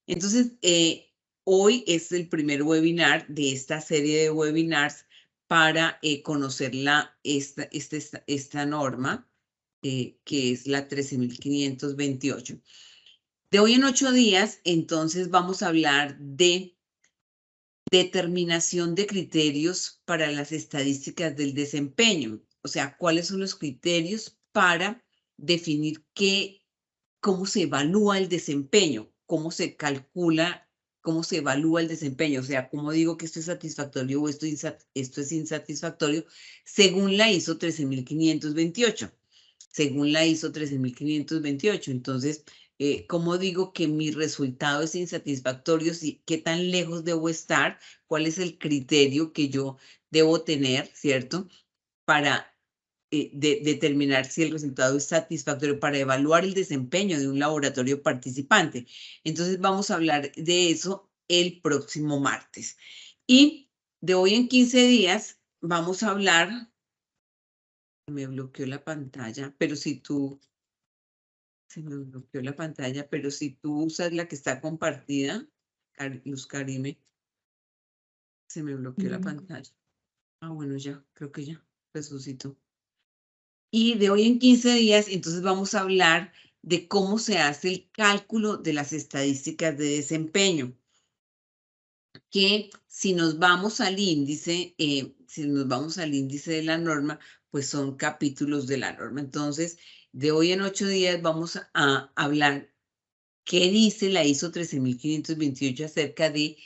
Entonces, hoy es el primer webinar de esta serie de webinars para conocer esta norma, que es la 13.528. De hoy en 8 días, entonces vamos a hablar de determinación de criterios para las estadísticas del desempeño. O sea, cuáles son los criterios para definir cómo se evalúa el desempeño, cómo se calcula, cómo se evalúa el desempeño. O sea, cómo digo que esto es satisfactorio o esto es insatisfactorio según la ISO 13528. Según la ISO 13528. Entonces, ¿cómo digo que mi resultado es insatisfactorio? ¿Qué tan lejos debo estar? ¿Cuál es el criterio que yo debo tener, cierto? Para determinar si el resultado es satisfactorio, para evaluar el desempeño de un laboratorio participante. Entonces, vamos a hablar de eso el próximo martes. Y de hoy en 15 días vamos a hablar. Me bloqueó la pantalla, pero si tú se me bloqueó la pantalla, pero si tú usas la que está compartida, Luz Karime, se me bloqueó la pantalla. Ah, bueno, ya, creo que ya resucitó. Y de hoy en 15 días, entonces vamos a hablar de cómo se hace el cálculo de las estadísticas de desempeño. Que si nos vamos al índice, de la norma, pues son capítulos de la norma. Entonces, de hoy en 8 días vamos a hablar qué dice la ISO 13528 acerca de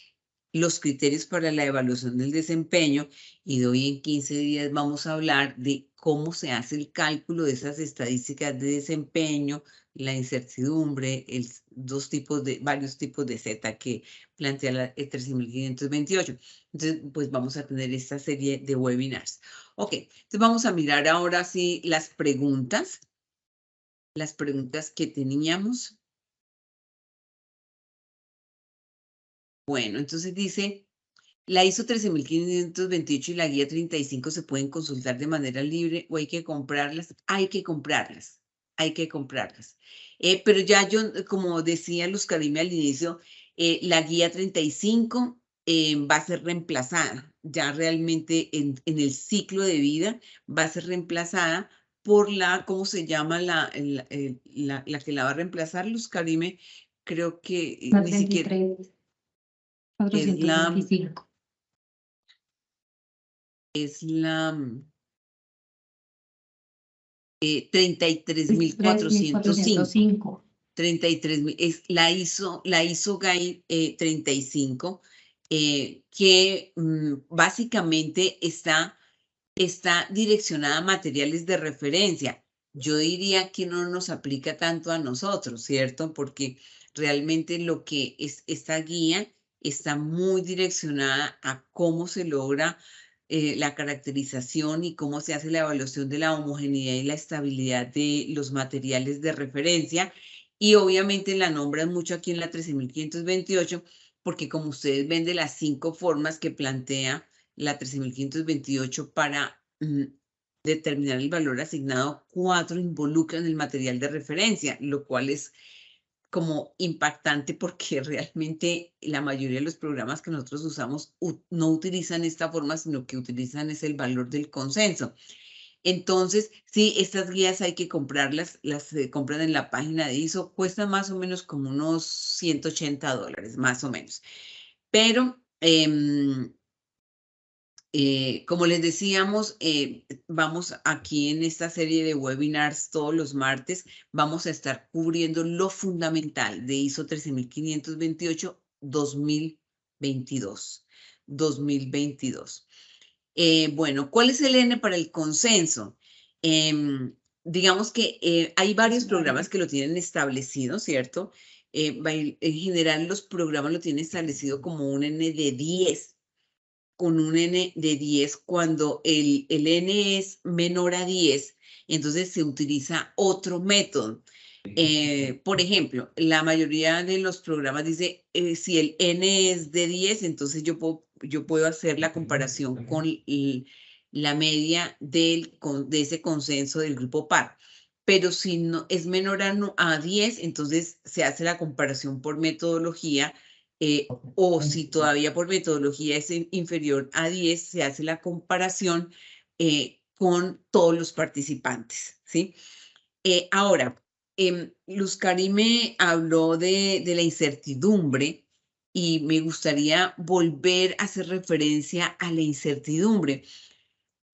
los criterios para la evaluación del desempeño, y de hoy en 15 días vamos a hablar de cómo se hace el cálculo de esas estadísticas de desempeño, la incertidumbre, varios tipos de Z que plantea la 13528. Entonces, pues vamos a tener esta serie de webinars. Ok, entonces vamos a mirar ahora sí las preguntas que teníamos. Bueno, entonces dice, la ISO 13528 y la guía 35 se pueden consultar de manera libre o hay que comprarlas. Hay que comprarlas. Pero ya yo, como decía Luz Karime al inicio, la guía 35 va a ser reemplazada. Ya realmente en el ciclo de vida va a ser reemplazada por ¿cómo se llama la que la va a reemplazar, Luz Karime? Creo que ni siquiera. 425. Es la 33.405. 33.000, es la ISO Guide 35, que básicamente está direccionada a materiales de referencia. Yo diría que no nos aplica tanto a nosotros, ¿cierto? Porque realmente lo que es esta guía está muy direccionada a cómo se logra la caracterización y cómo se hace la evaluación de la homogeneidad y la estabilidad de los materiales de referencia. Y obviamente la nombran mucho aquí en la 13.528, porque como ustedes ven de las 5 formas que plantea la 13.528 para determinar el valor asignado, 4 involucran el material de referencia, lo cual es como impactante porque realmente la mayoría de los programas que nosotros usamos no utilizan esta forma, sino que utilizan es el valor del consenso. Entonces, sí, estas guías hay que comprarlas, las compran en la página de ISO, cuestan más o menos como unos $180, más o menos. Pero como les decíamos, vamos aquí en esta serie de webinars todos los martes, vamos a estar cubriendo lo fundamental de ISO 13528 2022. Bueno, ¿cuál es el N para el consenso? Digamos que hay varios programas que lo tienen establecido, ¿cierto? En general los programas lo tienen establecido como un N de 10. con un N de 10 cuando el N es menor a 10, entonces se utiliza otro método. Por ejemplo, la mayoría de los programas dice, si el N es de 10, entonces yo puedo hacer la comparación con la media de ese consenso del grupo par. Pero si no es menor a 10, entonces se hace la comparación por metodología, o si todavía por metodología es inferior a 10, se hace la comparación con todos los participantes, ¿sí? Ahora, Luz Karime habló de la incertidumbre y me gustaría volver a hacer referencia a la incertidumbre,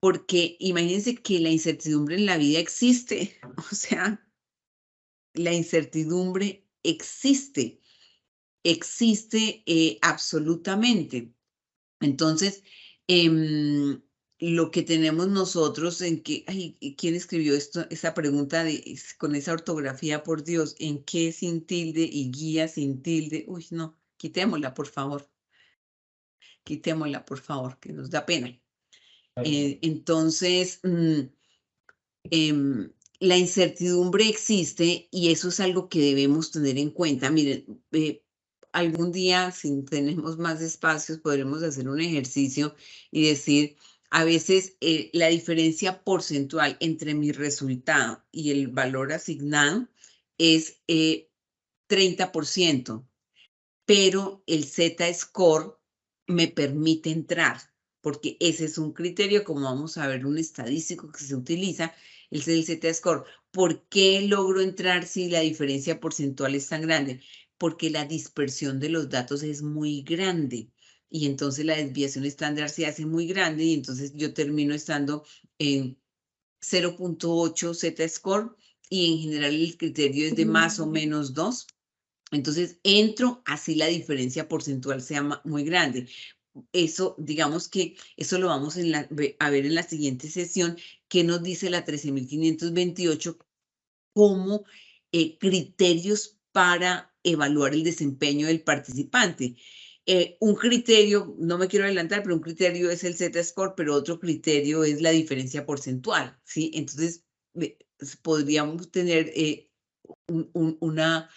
porque imagínense que la incertidumbre en la vida existe, o sea, la incertidumbre existe absolutamente. Entonces, lo que tenemos nosotros en que, ay, ¿quién escribió esa pregunta con esa ortografía, por Dios? ¿En qué sin tilde y guía sin tilde? Uy, no, quitémosla, por favor. Quitémosla, por favor, que nos da pena. Entonces, la incertidumbre existe y eso es algo que debemos tener en cuenta. Miren, algún día, si tenemos más espacios, podremos hacer un ejercicio y decir, a veces la diferencia porcentual entre mi resultado y el valor asignado es 30%, pero el Z-score me permite entrar, porque ese es un criterio, como vamos a ver, un estadístico que se utiliza, es el Z-score. ¿Por qué logro entrar si la diferencia porcentual es tan grande? Porque la dispersión de los datos es muy grande y entonces la desviación estándar se hace muy grande y entonces yo termino estando en 0.8 Z-score y en general el criterio es de más o menos 2. Entonces entro, así la diferencia porcentual sea muy grande. Eso, digamos que eso lo vamos a ver en la siguiente sesión, que nos dice la 13.528 como criterios para evaluar el desempeño del participante. Un criterio, no me quiero adelantar, pero un criterio es el Z-score, pero otro criterio es la diferencia porcentual, ¿sí? Entonces, podríamos tener una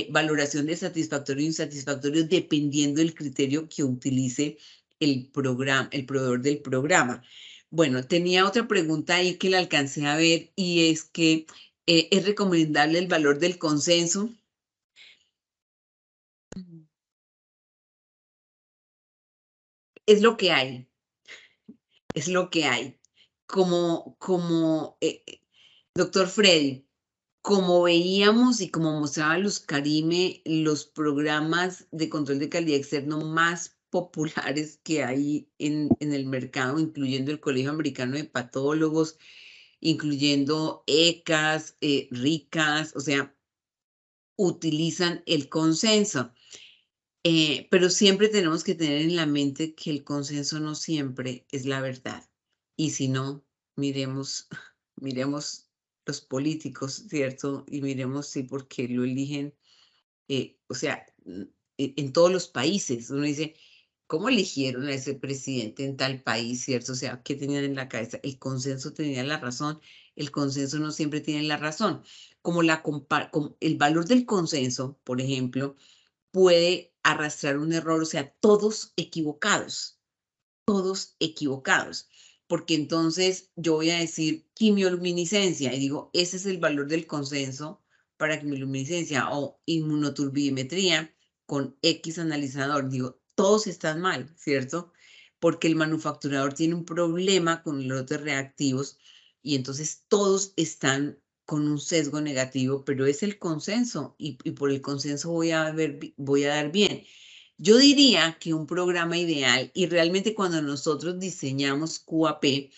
valoración de satisfactorio e insatisfactorio dependiendo del criterio que utilice el proveedor del programa. Bueno, tenía otra pregunta ahí que la alcancé a ver y es que ¿es recomendable el valor del consenso? Es lo que hay, es lo que hay. Como doctor Freddy, como veíamos y como mostraba Luz Karime, los programas de control de calidad externo más populares que hay en el mercado, incluyendo el Colegio Americano de Patólogos, incluyendo ECAS, RICAS, o sea, utilizan el consenso. Pero siempre tenemos que tener en la mente que el consenso no siempre es la verdad. Y si no, miremos los políticos, ¿cierto? Y miremos si por qué lo eligen, o sea, en todos los países. Uno dice, ¿cómo eligieron a ese presidente en tal país, ¿cierto? O sea, ¿qué tenían en la cabeza? El consenso tenía la razón, el consenso no siempre tiene la razón. Como el valor del consenso, por ejemplo, puede arrastrar un error, o sea, todos equivocados, porque entonces yo voy a decir quimioluminiscencia y digo, ese es el valor del consenso para quimioluminiscencia o inmunoturbidimetría con X analizador. Digo, todos están mal, ¿cierto? Porque el manufacturador tiene un problema con los lotes reactivos y entonces todos están con un sesgo negativo, pero es el consenso y por el consenso voy a dar bien. Yo diría que un programa ideal, y realmente cuando nosotros diseñamos QAP,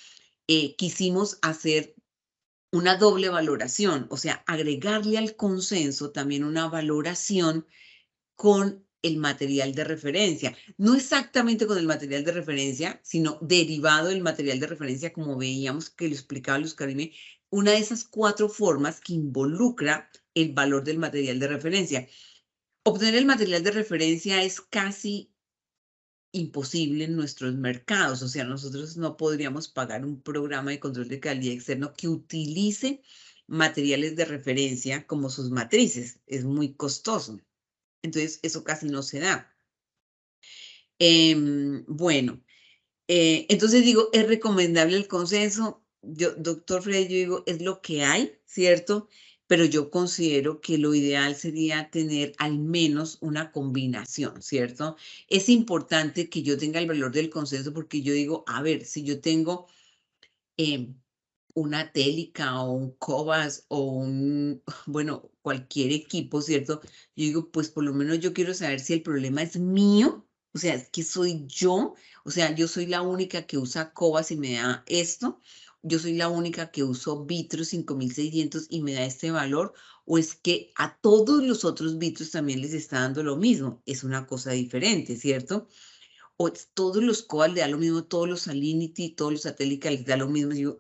quisimos hacer una doble valoración, o sea, agregarle al consenso también una valoración con el material de referencia. No exactamente con el material de referencia, sino derivado del material de referencia, como veíamos que lo explicaba Luz Karime, una de esas 4 formas que involucra el valor del material de referencia. Obtener el material de referencia es casi imposible en nuestros mercados. O sea, nosotros no podríamos pagar un programa de control de calidad externo que utilice materiales de referencia como sus matrices. Es muy costoso. Entonces, eso casi no se da. Bueno, entonces digo, ¿es recomendable el consenso? Yo, doctor Fred, yo digo, es lo que hay, ¿cierto? Pero yo considero que lo ideal sería tener al menos una combinación, ¿cierto? Es importante que yo tenga el valor del consenso porque yo digo, a ver, si yo tengo una Télica o un Cobas o un, bueno, cualquier equipo, ¿cierto? Yo digo, pues por lo menos yo quiero saber si el problema es mío, o sea, es que soy yo, o sea, yo soy la única que usa Cobas y me da esto, yo soy la única que uso Vitro 5600 y me da este valor, o es que a todos los otros Vitros también les está dando lo mismo, es una cosa diferente, ¿cierto? O todos los Cobas le da lo mismo, todos los Salinity, todos los Satélica les da lo mismo. Digo,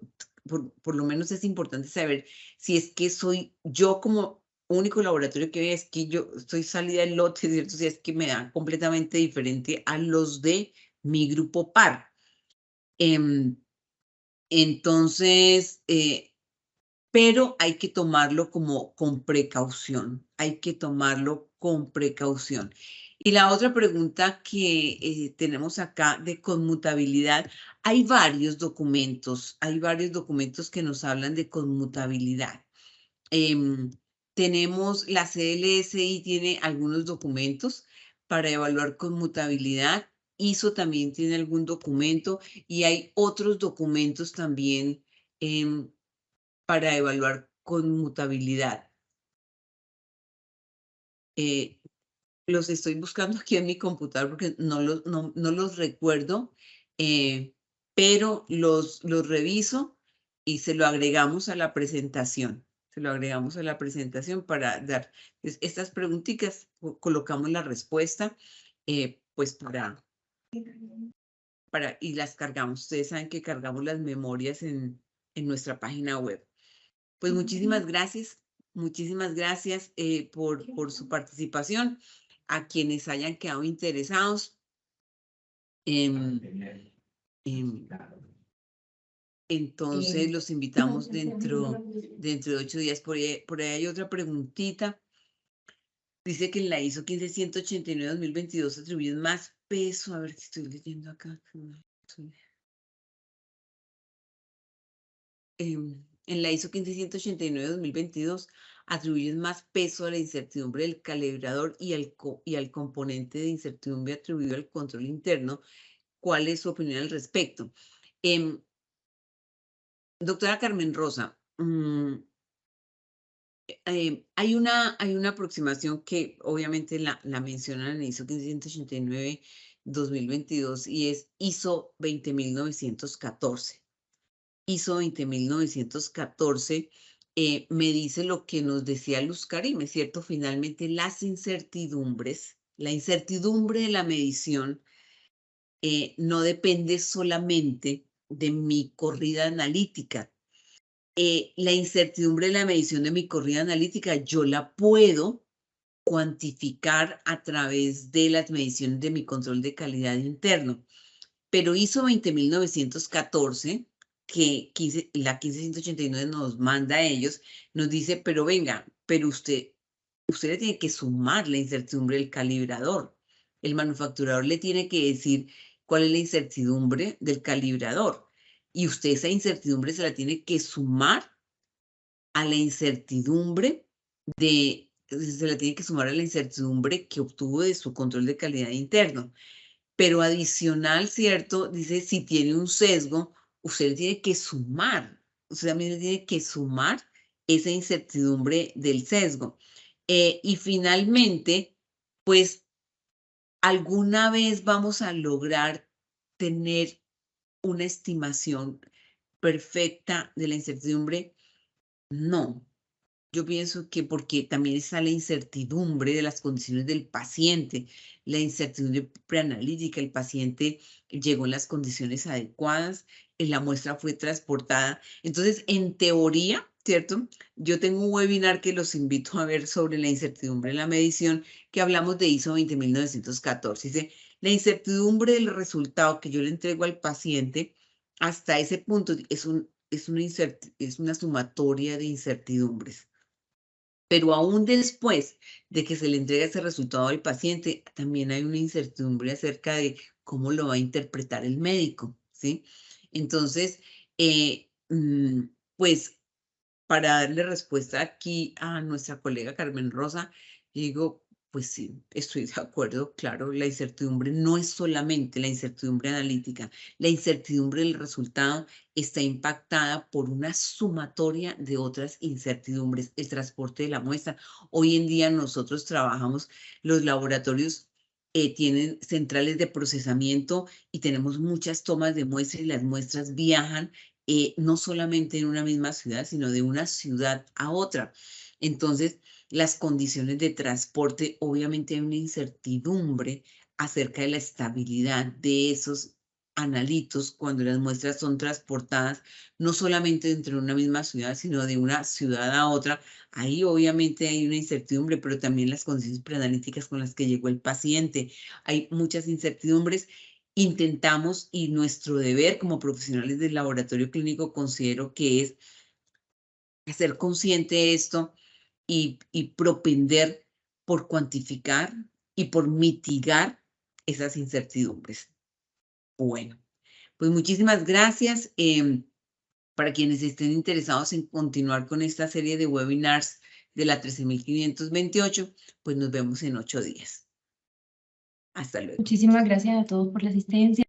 por lo menos es importante saber si es que soy yo como único laboratorio que ve, es que yo estoy salida del lote, ¿cierto? Si es que me da completamente diferente a los de mi grupo par. Entonces, pero hay que tomarlo como con precaución, hay que tomarlo con precaución. Y la otra pregunta que tenemos acá de conmutabilidad, hay varios documentos que nos hablan de conmutabilidad. Tenemos, la CLSI tiene algunos documentos para evaluar conmutabilidad, ISO también tiene algún documento y hay otros documentos también para evaluar conmutabilidad. Los estoy buscando aquí en mi computador porque no los recuerdo, pero los reviso y se lo agregamos a la presentación. Se lo agregamos a la presentación para dar estas preguntitas, colocamos la respuesta, pues y las cargamos. Ustedes saben que cargamos las memorias en nuestra página web. Pues muchísimas gracias por su participación. A quienes hayan quedado interesados, entonces los invitamos dentro de 8 días. Por ahí hay otra preguntita. Dice que en la ISO 15189-2022 atribuyen más peso. A ver si estoy leyendo acá. En la ISO 15189-2022 atribuyen más peso a la incertidumbre del calibrador y al componente de incertidumbre atribuido al control interno. ¿Cuál es su opinión al respecto? Doctora Carmen Rosa, hay una aproximación que obviamente la mencionan en ISO 589-2022 y es ISO 20914. ISO 20914 me dice lo que nos decía Luz Karim, ¿es cierto? Finalmente las incertidumbres, la incertidumbre de la medición no depende solamente de mi corrida analítica. La incertidumbre de la medición de mi corrida analítica yo la puedo cuantificar a través de las mediciones de mi control de calidad interno. Pero ISO 20914, que la 15189 nos manda a ellos, nos dice, pero venga, pero usted le tiene que sumar la incertidumbre del calibrador. El manufacturador le tiene que decir cuál es la incertidumbre del calibrador. Y usted esa incertidumbre se la tiene que sumar a la incertidumbre se la tiene que sumar a la incertidumbre que obtuvo de su control de calidad interno. Pero adicional, ¿cierto? Dice, si tiene un sesgo, usted le tiene que sumar, usted también le tiene que sumar esa incertidumbre del sesgo. Y finalmente, pues, ¿alguna vez vamos a lograr tener una estimación perfecta de la incertidumbre? No. Yo pienso que porque también está la incertidumbre de las condiciones del paciente, la incertidumbre preanalítica, el paciente llegó en las condiciones adecuadas, la muestra fue transportada. Entonces, en teoría, ¿cierto? Yo tengo un webinar que los invito a ver sobre la incertidumbre en la medición, que hablamos de ISO 20914. Dice, la incertidumbre del resultado que yo le entrego al paciente, hasta ese punto es una sumatoria de incertidumbres. Pero aún después de que se le entrega ese resultado al paciente, también hay una incertidumbre acerca de cómo lo va a interpretar el médico, ¿sí? Entonces, pues para darle respuesta aquí a nuestra colega Carmen Rosa, digo, pues sí, estoy de acuerdo, claro, la incertidumbre no es solamente la incertidumbre analítica, la incertidumbre del resultado está impactada por una sumatoria de otras incertidumbres, el transporte de la muestra. Hoy en día nosotros trabajamos, los laboratorios tienen centrales de procesamiento y tenemos muchas tomas de muestras y las muestras viajan no solamente en una misma ciudad, sino de una ciudad a otra. Entonces, las condiciones de transporte, obviamente hay una incertidumbre acerca de la estabilidad de esos analitos cuando las muestras son transportadas, no solamente dentro de una misma ciudad, sino de una ciudad a otra. Ahí obviamente hay una incertidumbre, pero también las condiciones preanalíticas con las que llegó el paciente. Hay muchas incertidumbres. Intentamos, y nuestro deber como profesionales del laboratorio clínico considero que es hacer consciente esto y propender por cuantificar y por mitigar esas incertidumbres. Bueno, pues muchísimas gracias. Para quienes estén interesados en continuar con esta serie de webinars de la 13.528, pues nos vemos en 8 días. Hasta luego. Muchísimas gracias a todos por la asistencia.